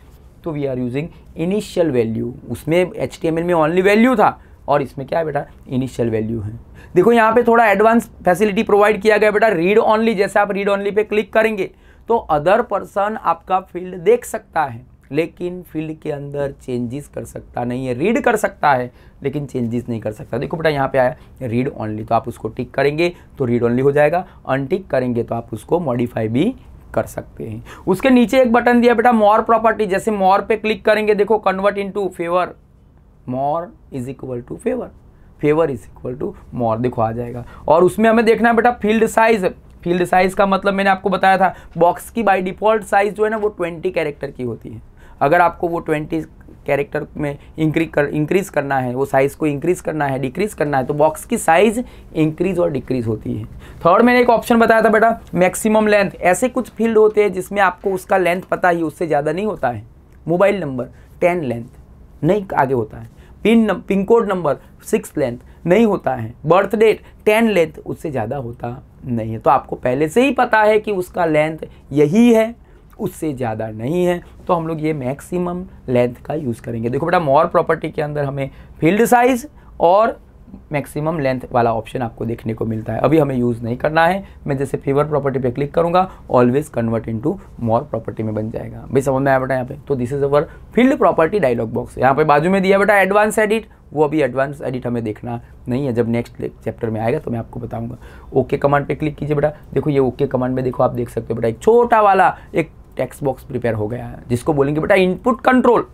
तो we are using initial value. उसमें HTML में ओनली वैल्यू था, और इसमें क्या है बेटा इनिशियल वैल्यू है। देखो यहाँ पे थोड़ा एडवांस फैसिलिटी प्रोवाइड किया गया बेटा रीड ओनली। जैसे आप रीड ओनली पे क्लिक करेंगे तो अदर पर्सन आपका फील्ड देख सकता है, लेकिन फील्ड के अंदर चेंजेस कर सकता नहीं है। रीड कर सकता है लेकिन चेंजेस नहीं कर सकता। देखो बेटा यहाँ पे आया रीड ओनली, तो आप उसको टिक करेंगे तो रीड ओनली हो जाएगा, अनटिक करेंगे तो आप उसको मॉडिफाई भी कर सकते हैं। उसके नीचे एक बटन दिया बेटा मोर प्रॉपर्टी। जैसे मोर पे क्लिक करेंगे, देखो convert into favour, more is equal to favour, favour is equal to more, देखो आ जाएगा। और उसमें हमें देखना है बेटा फील्ड साइज। फील्ड साइज का मतलब मैंने आपको बताया था, बॉक्स की बाय डिफॉल्ट साइज जो है ना वो 20 कैरेक्टर की होती है। अगर आपको वो 20 कैरेक्टर में इंक्रीज करना है, वो साइज़ को इंक्रीज़ करना है, डिक्रीज़ करना है, तो बॉक्स की साइज़ इंक्रीज़ और डिक्रीज़ होती है। थर्ड मैंने एक ऑप्शन बताया था बेटा मैक्सिमम लेंथ। ऐसे कुछ फील्ड होते हैं जिसमें आपको उसका लेंथ पता ही, उससे ज़्यादा नहीं होता है। मोबाइल नंबर 10 लेंथ नहीं आगे होता है, पिन कोड नंबर 6 लेंथ नहीं होता है, बर्थ डेट 10 लेंथ उससे ज़्यादा होता नहीं है। तो आपको पहले से ही पता है कि उसका लेंथ यही है, उससे ज़्यादा नहीं है, तो हम लोग ये मैक्सिमम लेंथ का यूज़ करेंगे। देखो बेटा मोर प्रॉपर्टी के अंदर हमें फील्ड साइज़ और मैक्सिमम लेंथ वाला ऑप्शन आपको देखने को मिलता है। अभी हमें यूज़ नहीं करना है। मैं जैसे फेवर प्रॉपर्टी पे क्लिक करूंगा, always convert into more property में बन जाएगा। भाई समझ में आया बेटा यहाँ पे। तो this is our field property dialog box. यहाँ पे बाजू में दिया बेटा एडवांस एडिट, वो अभी एडवांस एडिट हमें देखना नहीं है, जब नेक्स्ट चैप्टर में आएगा तो मैं आपको बताऊंगा। ओके कमांड पे क्लिक कीजिए बेटा। देखो ये ओके कमांड में देखो आप देख सकते हो बेटा एक छोटा वाला एक टेक्स्ट बॉक्स प्रिपेयर हो गया है, जिसको बोलेंगे बेटा इनपुट कंट्रोल।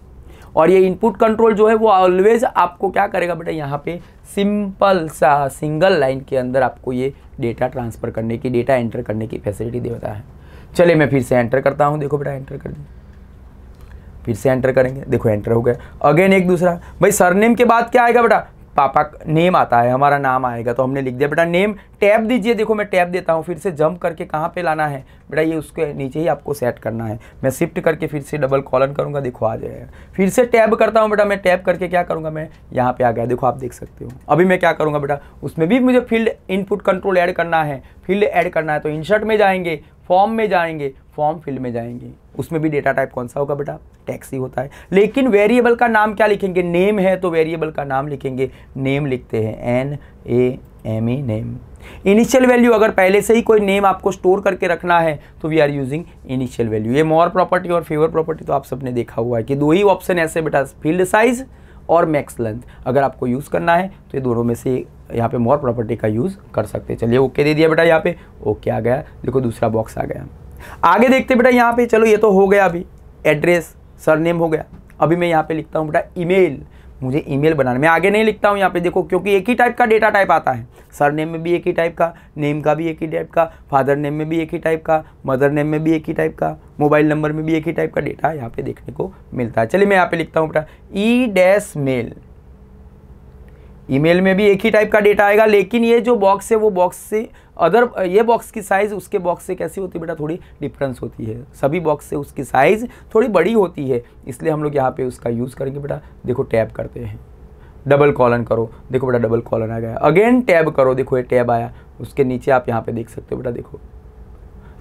और ये इनपुट कंट्रोल जो है वो ऑलवेज आपको क्या करेगा बेटा, यहाँ पे सिंपल सा सिंगल लाइन के अंदर आपको ये डेटा ट्रांसफ़र करने की, डेटा एंटर करने की फैसिलिटी देता है। चलिए मैं फिर से एंटर करता हूँ। देखो बेटा एंटर कर दिया, फिर से एंटर करेंगे, देखो एंटर हो गया। अगेन एक दूसरा, भाई सरनेम के बाद क्या आएगा बेटा, पापा नेम आता है, हमारा नाम आएगा, तो हमने लिख दिया बेटा नेम। टैब दीजिए, देखो मैं टैब देता हूँ, फिर से जंप करके कहाँ पे लाना है बेटा, ये उसके नीचे ही आपको सेट करना है। मैं शिफ्ट करके फिर से डबल कॉलन करूँगा, देखो आ जाएगा। फिर से टैब करता हूँ बेटा, मैं टैब करके क्या करूँगा, मैं यहाँ पे आ गया, देखो आप देख सकते हो। अभी मैं क्या करूँगा बेटा, उसमें भी मुझे फील्ड इनपुट कंट्रोल ऐड करना है, फील्ड ऐड करना है, तो इंसर्ट में जाएंगे, फॉर्म में जाएंगे, फॉर्म फील्ड में जाएंगे। उसमें भी डेटा टाइप कौन सा होगा बेटा, टेक्स्ट ही होता है। लेकिन वेरिएबल का नाम क्या लिखेंगे, नेम है तो वेरिएबल का नाम लिखेंगे, नेम लिखते हैं NAME नेम। इनिशियल वैल्यू, अगर पहले से ही कोई नेम आपको स्टोर करके रखना है तो we are using initial value. ये मोर प्रॉपर्टी और फेवर प्रॉपर्टी तो आप सबने देखा हुआ है कि दो ही ऑप्शन ऐसे बेटा, फील्ड साइज और मैक्स लेंथ। अगर आपको यूज़ करना है तो ये दोनों में से यहाँ पे मोर प्रॉपर्टी का यूज़ कर सकते हैं। चलिए ओके दे दिया बेटा, यहाँ पे ओके आ गया, देखो दूसरा बॉक्स आ गया। आगे देखते बेटा यहाँ पे, चलो ये तो हो गया, अभी एड्रेस सरनेम हो गया। अभी मैं यहाँ पे लिखता हूँ बेटा ईमेल, मुझे ईमेल बनाना, मैं आगे नहीं लिखता हूँ यहाँ पे, देखो क्योंकि एक ही टाइप का डेटा टाइप आता है, सरनेम में भी एक ही टाइप का, नेम का भी एक ही टाइप का, फादर नेम में भी एक ही टाइप का, मदर नेम में भी एक ही टाइप का, मोबाइल नंबर में भी एक ही टाइप का डेटा यहाँ पे देखने को मिलता है। चलिए मैं यहाँ पे लिखता हूँ बेटा ई-मेल, ईमेल में भी एक ही टाइप का डेटा आएगा, लेकिन ये जो बॉक्स है वो बॉक्स से अदर, ये बॉक्स की साइज़ उसके बॉक्स से कैसी होती है बेटा, थोड़ी डिफरेंस होती है। सभी बॉक्स से उसकी साइज़ थोड़ी बड़ी होती है, इसलिए हम लोग यहाँ पे उसका यूज़ करेंगे बेटा। देखो टैब करते हैं, डबल कॉलन करो, देखो बेटा डबल कॉलन आ गया। अगेन टैब करो, देखो ये टैब आया, उसके नीचे आप यहाँ पे देख सकते हो बेटा, देखो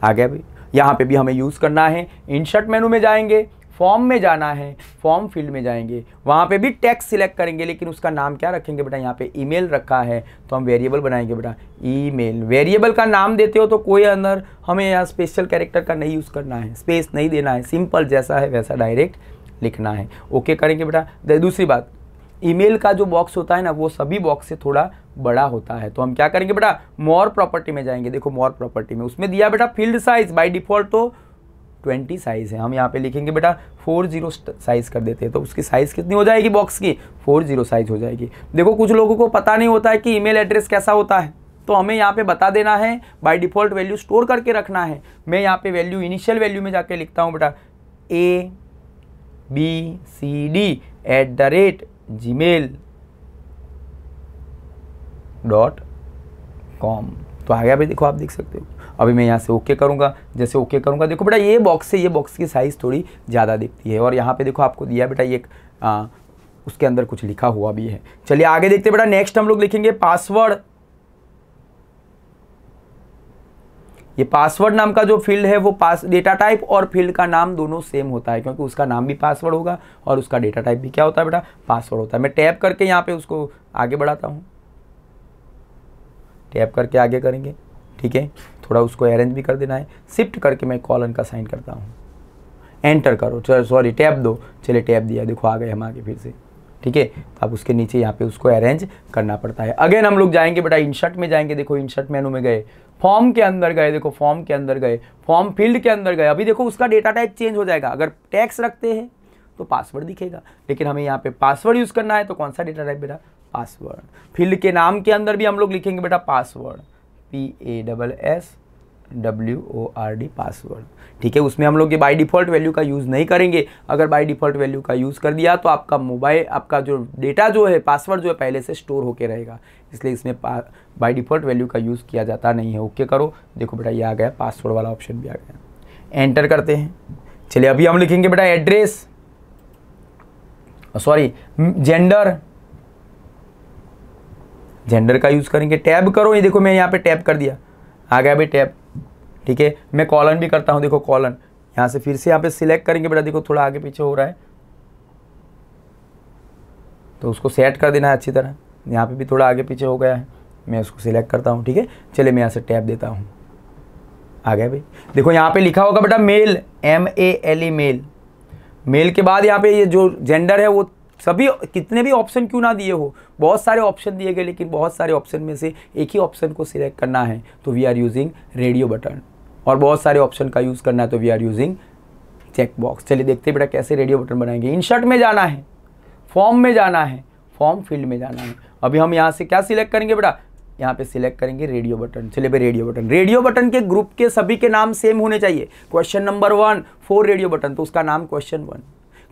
आ गया भाई। यहाँ पे भी हमें यूज़ करना है। इंसर्ट मेनू में जाएंगे, फॉर्म में जाना है, फॉर्म फील्ड में जाएंगे, वहाँ पे भी टेक्स्ट सिलेक्ट करेंगे, लेकिन उसका नाम क्या रखेंगे बेटा, यहाँ पे ईमेल रखा है तो हम वेरिएबल बनाएंगे बेटा ईमेल। वेरिएबल का नाम देते हो तो कोई अंदर हमें यहाँ स्पेशल कैरेक्टर का नहीं यूज़ करना है, स्पेस नहीं देना है, सिंपल जैसा है वैसा डायरेक्ट लिखना है। ओके करेंगे बेटा। दूसरी बात, ईमेल का जो बॉक्स होता है ना वो सभी बॉक्स से थोड़ा बड़ा होता है, तो हम क्या करेंगे बेटा, मोर प्रॉपर्टी में जाएंगे। देखो मोर प्रॉपर्टी में उसमें दिया बेटा फील्ड साइज, बाय डिफॉल्ट तो 20 साइज़ है, हम यहाँ पे लिखेंगे बेटा 40 साइज़ कर देते हैं, तो उसकी साइज़ कितनी हो जाएगी बॉक्स की, 40 साइज़ हो जाएगी। देखो कुछ लोगों को पता नहीं होता है कि ईमेल एड्रेस कैसा होता है, तो हमें यहाँ पे बता देना है, बाय डिफ़ॉल्ट वैल्यू स्टोर करके रखना है। मैं यहाँ पे वैल्यू इनिशियल वैल्यू में जाके लिखता हूँ बेटा abcd@gmail.com, तो आ गया भाई। देखो आप देख सकते हो। अभी मैं यहाँ से ओके करूँगा, जैसे ओके करूँगा देखो बेटा ये बॉक्स से ये बॉक्स की साइज़ थोड़ी ज़्यादा दिखती है, और यहाँ पे देखो आपको दिया बेटा ये उसके अंदर कुछ लिखा हुआ भी है। चलिए आगे देखते बेटा। नेक्स्ट हम लोग लिखेंगे पासवर्ड। ये पासवर्ड नाम का जो फील्ड है वो डेटा टाइप और फील्ड का नाम दोनों सेम होता है, क्योंकि उसका नाम भी पासवर्ड होगा और उसका डेटा टाइप भी क्या होता है बेटा, पासवर्ड होता है। मैं टैप करके यहाँ पे उसको आगे बढ़ाता हूँ, टैप करके आगे करेंगे, ठीक है। थोड़ा उसको अरेंज भी कर देना है, शिफ्ट करके मैं कॉलन का साइन करता हूँ, एंटर करो, चलो सॉरी टैप दो, चलिए टैप दिया, देखो आ गए हम आगे फिर से, ठीक है। तो अब उसके नीचे यहाँ पे उसको अरेंज करना पड़ता है। अगेन हम लोग जाएंगे बेटा इंसर्ट में जाएंगे, देखो इंसर्ट मेनू में गए, फॉर्म के अंदर गए, देखो फॉर्म के अंदर गए, फॉर्म फील्ड के अंदर गए। अभी देखो उसका डेटा टाइप चेंज हो जाएगा, अगर टैक्स रखते हैं तो पासवर्ड दिखेगा, लेकिन हमें यहाँ पे पासवर्ड यूज़ करना है, तो कौन सा डेटा टाइप बेटा, पासवर्ड। फील्ड के नाम के अंदर भी हम लोग लिखेंगे बेटा पासवर्ड, PASSWORD पासवर्ड, ठीक है। उसमें हम लोग ये बाय डिफ़ॉल्ट वैल्यू का यूज़ नहीं करेंगे, अगर बाय डिफ़ॉल्ट वैल्यू का यूज़ कर दिया तो आपका मोबाइल, आपका जो डेटा जो है, पासवर्ड जो है पहले से स्टोर होके रहेगा, इसलिए इसमें बाय डिफ़ॉल्ट वैल्यू का यूज़ किया जाता नहीं है। ओके करो, देखो बेटा ये आ गया, पासवर्ड वाला ऑप्शन भी आ गया, एंटर करते हैं। चलिए अभी हम लिखेंगे बेटा एड्रेस, सॉरी जेंडर, जेंडर का यूज़ करेंगे। टैब करो, ये देखो मैं यहाँ पे टैब कर दिया, आ गया भाई टैब, ठीक है। मैं कॉलन भी करता हूँ, देखो कॉलन, यहाँ से फिर से यहाँ पे सिलेक्ट करेंगे बेटा, देखो थोड़ा आगे पीछे हो रहा है तो उसको सेट कर देना है अच्छी तरह। यहाँ पे भी थोड़ा आगे पीछे हो गया है, मैं उसको सिलेक्ट करता हूँ, ठीक है। चलिए मैं यहाँ से टैब देता हूँ, आ गया भाई। देखो यहाँ पे लिखा होगा बेटा मेल, MALE मेल, मेल के बाद यहाँ पे ये जो जेंडर है वो सभी, कितने भी ऑप्शन क्यों ना दिए हो, बहुत सारे ऑप्शन दिए गए, लेकिन बहुत सारे ऑप्शन में से एक ही ऑप्शन को सिलेक्ट करना है तो we are using radio button, और बहुत सारे ऑप्शन का यूज़ करना है तो we are using check box. चलिए देखते हैं बेटा कैसे रेडियो बटन बनाएंगे। इंसर्ट में जाना है, फॉर्म में जाना है, फॉर्म फील्ड में जाना है। अभी हम यहाँ से क्या सिलेक्ट करेंगे बेटा, यहाँ पे सिलेक्ट करेंगे रेडियो बटन। चलिए भाई रेडियो बटन, रेडियो बटन के ग्रुप के सभी के नाम सेम होने चाहिए। क्वेश्चन नंबर 1 4 रेडियो बटन, तो उसका नाम question 1।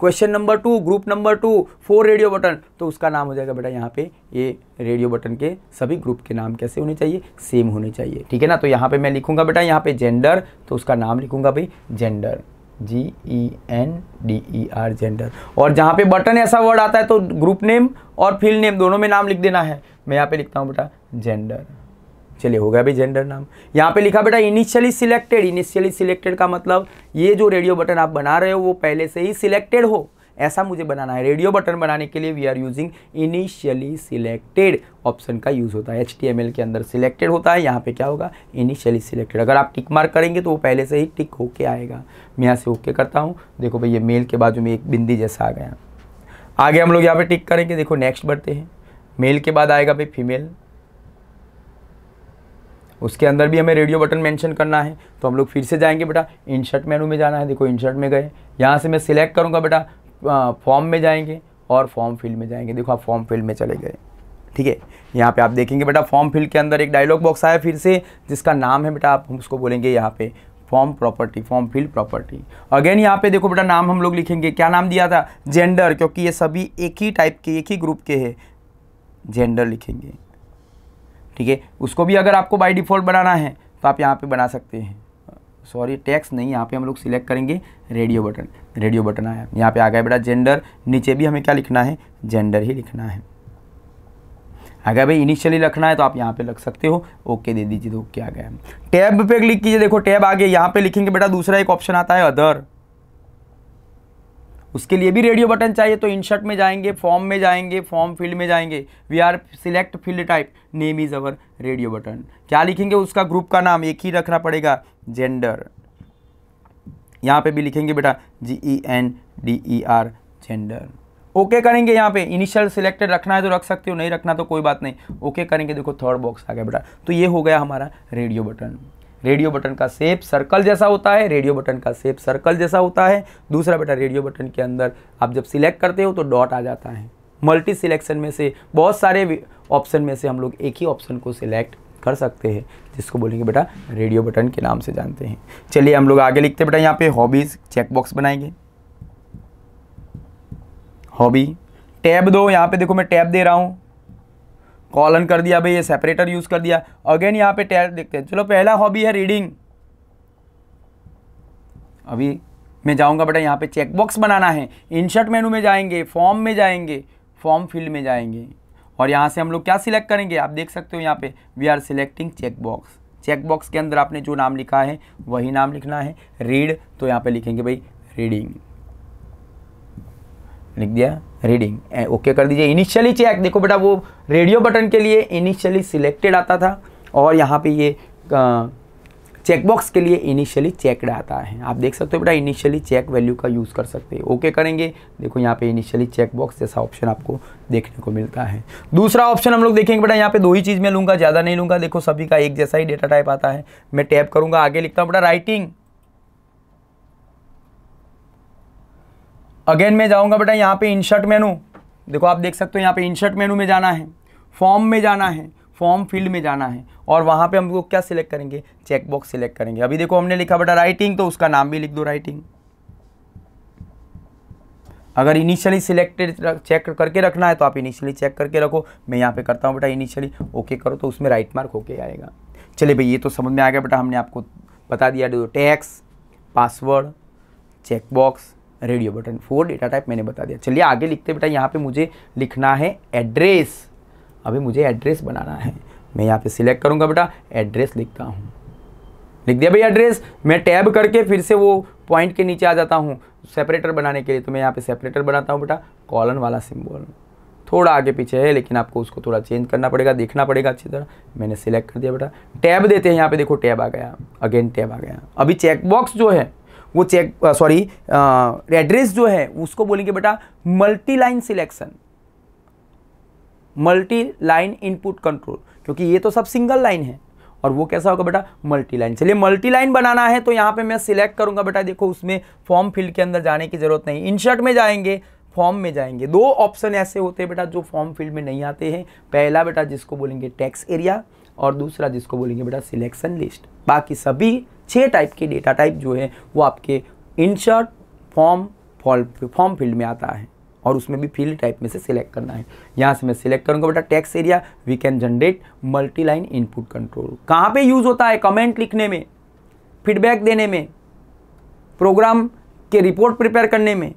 Question number 2 group number 2 4 radio button, तो उसका नाम हो जाएगा बेटा यहाँ पे, ये रेडियो बटन के सभी ग्रुप के नाम कैसे होने चाहिए, सेम होने चाहिए, ठीक है ना। तो यहाँ पे मैं लिखूंगा बेटा यहाँ पे जेंडर, तो उसका नाम लिखूंगा भाई जेंडर, GENDER जेंडर। और जहाँ पे बटन ऐसा वर्ड आता है तो ग्रुप नेम और फील्ड नेम दोनों में नाम लिख देना है। मैं यहाँ पे लिखता हूँ बेटा जेंडर, चलिए हो गया भाई जेंडर नाम। यहाँ पे लिखा बेटा इनिशियली सिलेक्टेड, इनिशियली सिलेक्टेड का मतलब ये जो रेडियो बटन आप बना रहे हो वो पहले से ही सिलेक्टेड हो, ऐसा मुझे बनाना है। रेडियो बटन बनाने के लिए we are using initially selected option का यूज़ होता है। HTML के अंदर सिलेक्टेड होता है, यहाँ पे क्या होगा इनिशियली सिलेक्टेड। अगर आप टिक मार्क करेंगे तो वो पहले से ही टिक होके आएगा। मैं यहाँ से ओके करता हूँ, देखो भाई ये मेल के बाजू में एक बिंदी जैसा आ गया। आगे हम लोग यहाँ पे टिक करेंगे, देखो नेक्स्ट बढ़ते हैं। मेल के बाद आएगा भाई फीमेल, उसके अंदर भी हमें रेडियो बटन मेंशन करना है, तो हम लोग फिर से जाएंगे बेटा इंसर्ट मेनू में जाना है। देखो इंसर्ट में गए, यहाँ से मैं सिलेक्ट करूँगा बेटा, फॉर्म में जाएंगे और फॉर्म फील्ड में जाएंगे। देखो आप फॉर्म फील्ड में चले गए, ठीक है। यहाँ पे आप देखेंगे बेटा फॉर्म फील्ड के अंदर एक डायलॉग बॉक्स आया फिर से, जिसका नाम है बेटा, आप हम उसको बोलेंगे यहाँ पे form property, form field property. Again यहाँ पे देखो बेटा नाम हम लोग लिखेंगे, क्या नाम दिया था, जेंडर, क्योंकि ये सभी एक ही टाइप के, एक ही ग्रुप के हैं। जेंडर लिखेंगे, ठीक है। उसको भी अगर आपको बाय डिफ़ॉल्ट बनाना है तो आप यहाँ पे बना सकते हैं, सॉरी टैक्स नहीं, यहाँ पे हम लोग सिलेक्ट करेंगे रेडियो बटन, रेडियो बटन आया, यहाँ पे आ गया बेटा जेंडर, नीचे भी हमें क्या लिखना है, जेंडर ही लिखना है। अगर भाई इनिशियली रखना है तो आप यहाँ पे रख सकते हो, ओके दे दीजिए तो ओके आ गया। टैब पे क्लिक कीजिए, देखो टैब आ गया, यहाँ पे लिखेंगे बेटा दूसरा एक ऑप्शन आता है अदर, उसके लिए भी रेडियो बटन चाहिए तो इंसर्ट में जाएंगे, फॉर्म में जाएंगे, फॉर्म फील्ड में जाएंगे, we are select field type, name is our radio button, क्या लिखेंगे उसका ग्रुप का नाम एक ही रखना पड़ेगा, जेंडर, यहाँ पे भी लिखेंगे बेटा GENDER जेंडर, ओके करेंगे। यहाँ पे इनिशियल सिलेक्टेड रखना है तो रख सकते हो, नहीं रखना तो कोई बात नहीं, ओके करेंगे। देखो थर्ड बॉक्स आ गया बेटा, तो ये हो गया हमारा रेडियो बटन। रेडियो बटन का शेप सर्कल जैसा होता है, रेडियो बटन का शेप सर्कल जैसा होता है। दूसरा बेटा रेडियो बटन के अंदर आप जब सिलेक्ट करते हो तो डॉट आ जाता है। मल्टी सिलेक्शन में से बहुत सारे ऑप्शन में से हम लोग एक ही ऑप्शन को सिलेक्ट कर सकते हैं, जिसको बोलेंगे बेटा रेडियो बटन के नाम से जानते हैं। चलिए हम लोग आगे लिखते हैं बेटा, यहाँ पे हॉबीज चेकबॉक्स बनाएंगे, हॉबी टैब दो, यहाँ पे देखो मैं टैब दे रहा हूँ, कॉलन कर दिया भाई, ये सेपरेटर यूज कर दिया। अगेन यहाँ पे टैब देखते हैं, चलो पहला हॉबी है रीडिंग, अभी मैं जाऊँगा बेटा यहाँ पे चेकबॉक्स बनाना है, इंसर्ट मेनू में जाएंगे, फॉर्म में जाएंगे, फॉर्म फील्ड में जाएंगे और यहाँ से हम लोग क्या सिलेक्ट करेंगे, आप देख सकते हो यहाँ पे we are selecting checkbox. Checkbox के अंदर आपने जो नाम लिखा है वही नाम लिखना है, रीड तो यहाँ पे लिखेंगे भाई रीडिंग, लिख दिया रीडिंग, ओके कर दीजिए। इनिशियली चेक, देखो बेटा वो रेडियो बटन के लिए इनिशियली सिलेक्टेड आता था और यहाँ पे ये चेकबॉक्स के लिए इनिशियली चेकड आता है। आप देख सकते हो बेटा इनिशियली चेक वैल्यू का यूज़ कर सकते हैं, ओके करेंगे। देखो यहाँ पे इनिशियली चेकबॉक्स जैसा ऑप्शन आपको देखने को मिलता है। दूसरा ऑप्शन हम लोग देखेंगे बेटा, यहाँ पे दो ही चीज़ मैं लूँगा, ज़्यादा नहीं लूँगा। देखो सभी का एक जैसा ही डेटा टाइप आता है, मैं टैप करूँगा, आगे लिखता हूँ बेटा राइटिंग। अगेन मैं जाऊँगा बेटा यहाँ पे इंसर्ट मेनू, देखो आप देख सकते हो यहाँ पे इंसर्ट मेनू में जाना है, फॉर्म में जाना है, फॉर्म फील्ड में जाना है और वहाँ पे हम लोग क्या सिलेक्ट करेंगे, चेकबॉक्स सिलेक्ट करेंगे। अभी देखो हमने लिखा बेटा राइटिंग, तो उसका नाम भी लिख दो राइटिंग। अगर इनिशियली सिलेक्टेड चेक करके रखना है तो आप इनिशियली चेक करके रखो, मैं यहाँ पे करता हूँ बेटा इनिशियली, ओके करो तो उसमें राइट मार्क होके आएगा। चलिए भाई ये तो समझ में आ गया बेटा, हमने आपको बता दिया tax, password, checkbox, radio button, 4 data type मैंने बता दिया। चलिए आगे लिखते बेटा, यहाँ पे मुझे लिखना है एड्रेस। अभी मुझे एड्रेस बनाना है, मैं यहाँ पे सिलेक्ट करूँगा बेटा, एड्रेस लिखता हूँ, लिख दिया भाई एड्रेस। मैं टैब करके फिर से वो पॉइंट के नीचे आ जाता हूँ सेपरेटर बनाने के लिए, तो मैं यहाँ पे सेपरेटर बनाता हूँ बेटा, कॉलन वाला सिंबल थोड़ा आगे पीछे है लेकिन आपको उसको थोड़ा चेंज करना पड़ेगा, देखना पड़ेगा अच्छी तरह। मैंने सिलेक्ट कर दिया बेटा, टैब देते हैं, यहाँ पे देखो टैब आ गया, अगेन टैब आ गया। अभी चेकबॉक्स जो है वो एड्रेस जो है उसको बोलेंगे बेटा multi line selection, multi line input control, क्योंकि ये तो सब सिंगल लाइन है और वो कैसा होगा बेटा मल्टी लाइन। चलिए मल्टी लाइन बनाना है तो यहाँ पे मैं सिलेक्ट करूंगा बेटा, देखो उसमें फॉर्म फील्ड के अंदर जाने की जरूरत नहीं, इंसर्ट में जाएंगे, फॉर्म में जाएंगे। दो ऑप्शन ऐसे होते हैं बेटा जो फॉर्म फील्ड में नहीं आते हैं, पहला बेटा जिसको बोलेंगे टेक्स्ट एरिया और दूसरा जिसको बोलेंगे बेटा सिलेक्शन लिस्ट। बाकी सभी 6 टाइप के डेटा टाइप जो है वो आपके इंसर्ट, फॉर्म फील्ड में आता है और उसमें भी फील्ड टाइप में से सिलेक्ट करना है। यहाँ से मैं सिलेक्ट करूँगा बेटा text area, we can generate multi line input control. कहाँ पे यूज़ होता है, कमेंट लिखने में, फीडबैक देने में, प्रोग्राम के रिपोर्ट प्रिपेयर करने में,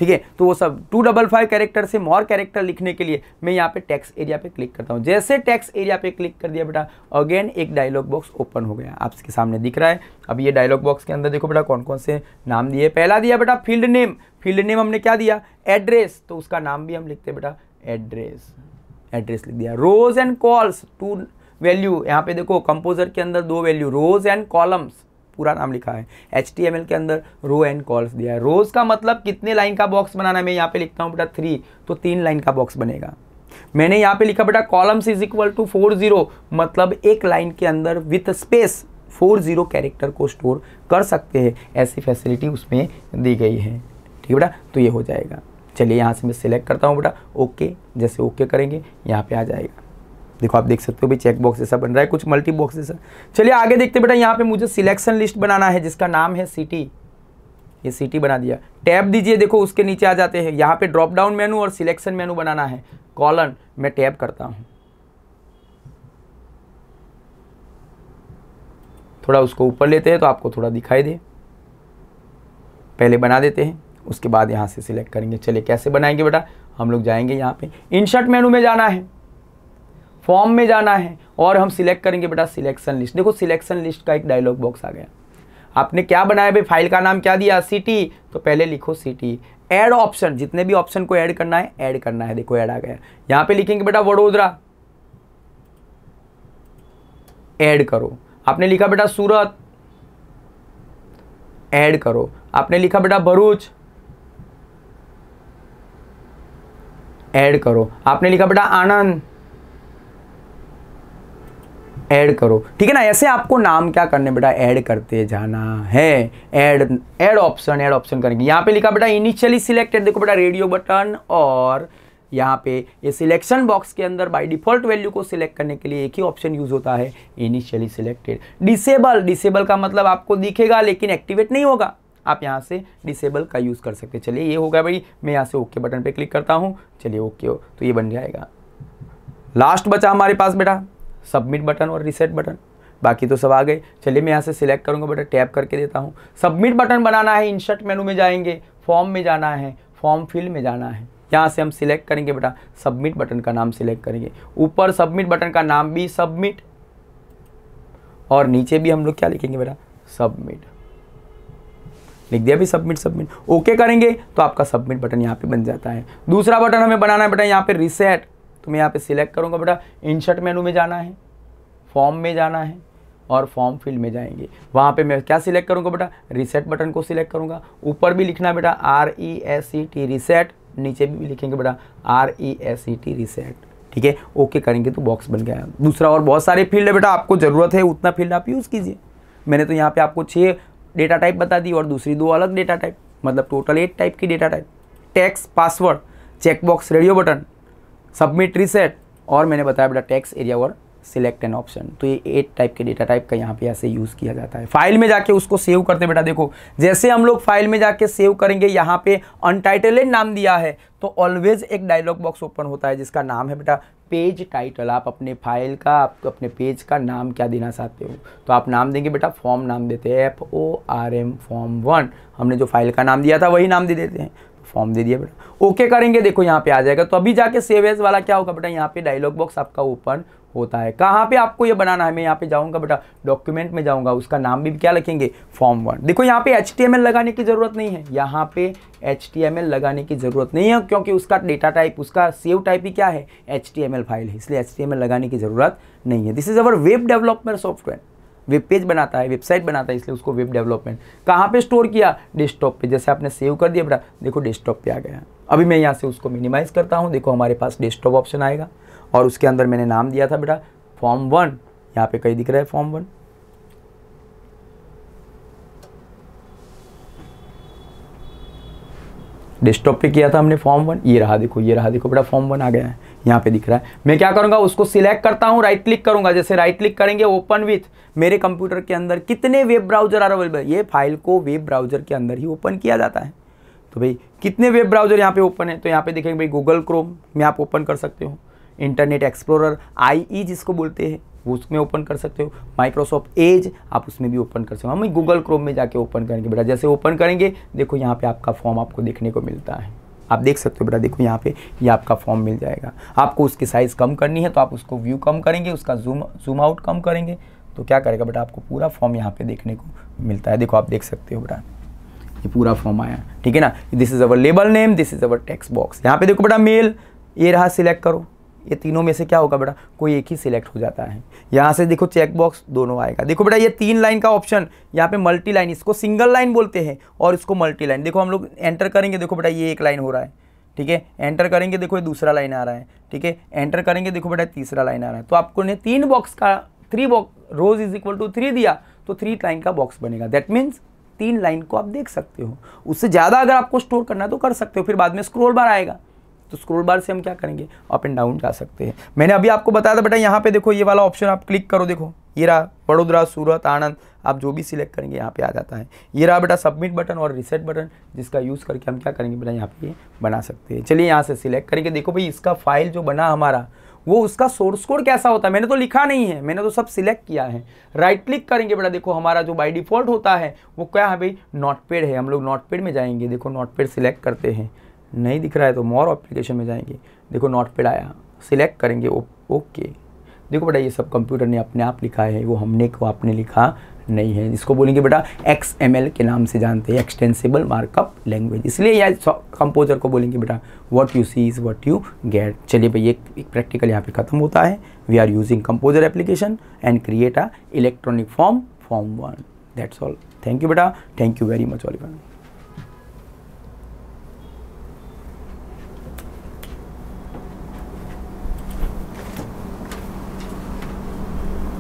ठीक है। तो वो सब 255 कैरेक्टर से मोर कैरेक्टर लिखने के लिए मैं यहाँ पे टेक्स्ट एरिया पे क्लिक करता हूँ। जैसे टेक्स्ट एरिया पे क्लिक कर दिया बेटा, अगेन एक डायलॉग बॉक्स ओपन हो गया, आपके सामने दिख रहा है। अब ये डायलॉग बॉक्स के अंदर देखो बेटा कौन कौन से नाम दिए। पहला दिया बेटा फील्ड नेम, फील्ड नेम हमने क्या दिया, एड्रेस, तो उसका नाम भी हम लिखते बेटा एड्रेस, एड्रेस लिख दिया। रोज एंड कॉल्स, 2 वैल्यू, यहाँ पे देखो कंपोजर के अंदर 2 वैल्यू, रोज एंड कॉलम्स, पूरा नाम लिखा है। HTML के अंदर रो एंड कॉल्स दिया है। रोज का मतलब कितने लाइन का बॉक्स बनाना है, मैं यहाँ पे लिखता हूँ बेटा 3, तो 3 लाइन का बॉक्स बनेगा। मैंने यहाँ पे लिखा बेटा कॉलम्स इज इक्वल टू 40, मतलब एक लाइन के अंदर विथ स्पेस 40 कैरेक्टर को स्टोर कर सकते हैं, ऐसी फैसिलिटी उसमें दी गई है, ठीक है बेटा। तो ये हो जाएगा। चलिए यहाँ से मैं सिलेक्ट करता हूँ बेटा, ओके, जैसे ओके करेंगे यहाँ पे आ जाएगा। देखो आप देख सकते हो भाई चेक बॉक्स जैसा बन रहा है, कुछ मल्टी बॉक्स जैसा। चलिए आगे देखते बेटा, यहाँ पे मुझे सिलेक्शन लिस्ट बनाना है जिसका नाम है सिटी, ये सिटी बना दिया, टैब दीजिए, देखो उसके नीचे आ जाते हैं। यहाँ पे ड्रॉप डाउन मेनू और सिलेक्शन मेनू बनाना है, कॉलन मैं टैब करता हूँ, थोड़ा उसको ऊपर लेते हैं तो आपको थोड़ा दिखाई दे, पहले बना देते हैं, उसके बाद यहाँ से सिलेक्ट करेंगे। चलिए कैसे बनाएंगे बेटा, हम लोग जाएंगे यहाँ पे इंसर्ट मेनू में जाना है, फॉर्म में जाना है और हम सिलेक्ट करेंगे बेटा सिलेक्शन लिस्ट। देखो सिलेक्शन लिस्ट का एक डायलॉग बॉक्स आ गया। आपने क्या बनाया भाई, फाइल का नाम क्या दिया, सिटी, तो पहले लिखो सिटी। ऐड ऑप्शन, जितने भी ऑप्शन को ऐड करना है ऐड करना है, देखो ऐड आ गया। यहाँ पे लिखेंगे बेटा वडोदरा, ऐड करो। आपने लिखा बेटा सूरत, ऐड करो। आपने लिखा बेटा भरूच, ऐड करो। आपने लिखा बेटा आनंद, ऐड करो। ठीक है ना, ऐसे आपको नाम क्या करने बेटा, ऐड करते जाना है। ऐड ऑप्शन करेंगे। यहाँ पे लिखा बेटा इनिशियली सिलेक्टेड, देखो बेटा रेडियो बटन और यहाँ पे ये सिलेक्शन बॉक्स के अंदर बाय डिफॉल्ट वैल्यू को सिलेक्ट करने के लिए एक ही ऑप्शन यूज होता है, इनिशियली सिलेक्टेड। डिसेबल का मतलब आपको दिखेगा लेकिन एक्टिवेट नहीं होगा, आप यहाँ से डिसेबल का यूज़ कर सकते हैं। चलिए ये हो गया भाई, मैं यहाँ से ओके बटन पे क्लिक करता हूँ। चलिए ओके हो तो ये बन जाएगा। लास्ट बचा हमारे पास बेटा सबमिट बटन और रीसेट बटन, बाकी तो सब आ गए। चलिए मैं यहाँ से सिलेक्ट करूँगा बेटा, टैप करके देता हूँ। सबमिट बटन बनाना है, इंसर्ट मेनू में जाएंगे, फॉर्म में जाना है, फॉर्म फिल में जाना है। यहाँ से हम सिलेक्ट करेंगे बेटा सबमिट बटन का नाम सिलेक्ट करेंगे, ऊपर सबमिट बटन का नाम भी सबमिट और नीचे भी हम लोग क्या लिखेंगे बेटा सबमिट, लिख दिया भी सबमिट। ओके करेंगे तो आपका सबमिट बटन यहाँ पे बन जाता है। दूसरा बटन हमें बनाना है बेटा यहाँ पे रीसेट, तो मैं यहाँ पे सिलेक्ट करूँगा बेटा, इंसर्ट मेनू में जाना है, फॉर्म में जाना है और फॉर्म फिल में जाएंगे। वहाँ पे मैं क्या सिलेक्ट करूँगा बेटा, रीसेट बटन को सिलेक्ट करूँगा। ऊपर भी लिखना बेटा RESET रीसेट, नीचे भी लिखेंगे बेटा RESET रीसेट। ठीक है, ओके करेंगे तो बॉक्स बन गया। दूसरा और बहुत सारे फील्ड है बेटा, आपको ज़रूरत है उतना फील्ड आप यूज़ कीजिए। मैंने तो यहाँ पे आपको 6 डेटा टाइप बता दी और दूसरी 2 अलग डेटा टाइप, मतलब टोटल 8 टाइप की data type. Text, password, checkbox, radio button, submit, reset और मैंने बताया बेटा टेक्स्ट एरिया और सिलेक्ट एन ऑप्शन। तो ये 8 टाइप के डेटा टाइप का यहाँ पे ऐसे यूज़ किया जाता है। फाइल में जाके उसको सेव करते बेटा, देखो जैसे हम लोग फाइल में जाके सेव करेंगे, यहाँ पे अनटाइटल्ड नाम दिया है तो ऑलवेज एक डायलॉग बॉक्स ओपन होता है जिसका नाम है बेटा पेज टाइटल। आप अपने फाइल का, आप अपने पेज का नाम क्या देना चाहते हो, तो आप नाम देंगे बेटा फॉर्म नाम देते हैं FORM फॉर्म 1। हमने जो फाइल का नाम दिया था वही नाम दे देते हैं, फॉर्म दे दिया बेटा। ओके करेंगे, देखो यहाँ पे आ जाएगा। तो अभी जाके सेव एज वाला क्या होगा बेटा, यहाँ पे डायलॉग बॉक्स आपका ओपन होता है। कहाँ पे आपको ये बनाना है, मैं यहाँ पे जाऊँगा बेटा डॉक्यूमेंट में जाऊँगा, उसका नाम भी क्या लिखेंगे फॉर्म 1। देखो यहाँ पे HTML लगाने की ज़रूरत नहीं है, यहाँ पे HTML लगाने की ज़रूरत नहीं है क्योंकि उसका डेटा टाइप, उसका सेव टाइप ही क्या है HTML फाइल है, इसलिए HTML लगाने की ज़रूरत नहीं है। This is our web development software, web page बनाता है, वेबसाइट बनाता है, इसलिए उसको वेब डेवलपमेंट। कहाँ पे स्टोर किया, डेस्कटॉप पे। जैसे आपने सेव कर दिया बेटा, देखो डेस्कटॉप पे आ गया। अभी मैं यहाँ से उसको मिनिमाइज करता हूँ, देखो हमारे पास डेस्कटॉप ऑप्शन आएगा और उसके अंदर मैंने नाम दिया था बेटा फॉर्म 1, यहाँ पे कहीं दिख रहा है फॉर्म 1। डेस्कटॉप पे किया था हमने फॉर्म 1, ये रहा देखो, ये रहा देखो बेटा फॉर्म 1 आ गया है, यहाँ पे दिख रहा है। मैं क्या करूँगा, उसको सिलेक्ट करता हूँ, राइट क्लिक करूँगा। जैसे राइट क्लिक करेंगे ओपन विथ, मेरे कंप्यूटर के अंदर कितने वेब ब्राउजर आर अवेलेबल, ये फाइल को वेब ब्राउजर के अंदर ही ओपन किया जाता है। तो भाई कितने वेब ब्राउजर यहाँ पे ओपन है, तो यहाँ पे देखेंगे भाई गूगल क्रोम में आप ओपन कर सकते हो, इंटरनेट एक्सप्लोरर IE जिसको बोलते हैं वो उसमें ओपन कर सकते हो, माइक्रोसॉफ्ट एज आप उसमें भी ओपन कर सकते हो। हम गूगल क्रोम में जाके ओपन करेंगे बेटा। जैसे ओपन करेंगे देखो यहाँ पे आपका फॉर्म आपको देखने को मिलता है, आप देख सकते हो बेटा, देखो यहाँ पे ये आपका फॉर्म मिल जाएगा। आपको उसकी साइज़ कम करनी है तो आप उसको व्यू कम करेंगे, उसका जूम आउट कम करेंगे तो क्या करेगा बेटा, आपको पूरा फॉर्म यहाँ पे देखने को मिलता है। देखो आप देख सकते हो बेटा ये पूरा फॉर्म आया, ठीक है ना। This is our label name, this is our text box. यहाँ पे देखो बेटा मेल, ये रहा, सिलेक्ट करो। ये तीनों में से क्या होगा बेटा, कोई एक ही सिलेक्ट हो जाता है। यहाँ से देखो चेक बॉक्स दोनों आएगा। देखो बेटा ये 3 लाइन का ऑप्शन, यहाँ पे मल्टी लाइन, इसको सिंगल लाइन बोलते हैं और इसको मल्टी लाइन। देखो हम लोग एंटर करेंगे, देखो बेटा ये 1 लाइन हो रहा है, ठीक है। एंटर करेंगे देखो ये दूसरा लाइन आ रहा है, ठीक है। एंटर करेंगे देखो बेटा तीसरा लाइन आ रहा है। तो आपको ने 3 बॉक्स का 3 box rows is equal to 3 दिया तो 3 लाइन का बॉक्स बनेगा। दैट मीन्स 3 लाइन को आप देख सकते हो। उससे ज़्यादा अगर आपको स्टोर करना है तो कर सकते हो, फिर बाद में स्क्रॉल बार आएगा तो स्क्रॉल बार से हम क्या करेंगे, अप एंड डाउन जा सकते हैं। मैंने अभी आपको बताया था बेटा, यहाँ पे देखो ये वाला ऑप्शन आप क्लिक करो, देखो ये रहा वडोदरा, सूरत, आनंद, आप जो भी सिलेक्ट करेंगे यहाँ पे आ जाता है। ये रहा बेटा सबमिट बटन और रिसेट बटन, जिसका यूज़ करके हम क्या करेंगे बेटा, यहाँ पे बना सकते हैं। चलिए यहाँ से सिलेक्ट करेंगे, देखो भाई इसका फाइल जो बना हमारा वो उसका सोर्स कोड कैसा होता है, मैंने तो लिखा नहीं है, मैंने तो सब सिलेक्ट किया है। राइट क्लिक करेंगे बेटा, देखो हमारा जो बाय डिफॉल्ट होता है वो क्या है भाई, नोटपैड है। हम लोग नोटपैड में जाएंगे, देखो नोटपैड सिलेक्ट करते हैं, नहीं दिख रहा है तो मोर एप्लीकेशन में जाएंगे, देखो नोटपैड आया, सिलेक्ट करेंगे ओके। देखो बेटा ये सब कंप्यूटर ने अपने आप लिखा है, वो हमने को आपने लिखा नहीं है। इसको बोलेंगे बेटा XML के नाम से जानते हैं, एक्सटेंसिबल मार्कअप लैंग्वेज, इसलिए यह कंपोजर को बोलेंगे बेटा what you see is what you get. चलिए भाई एक प्रैक्टिकल यहाँ पे खत्म होता है। We are using composer application and create a electronic form 1। That's all. Thank you बेटा, thank you very much all.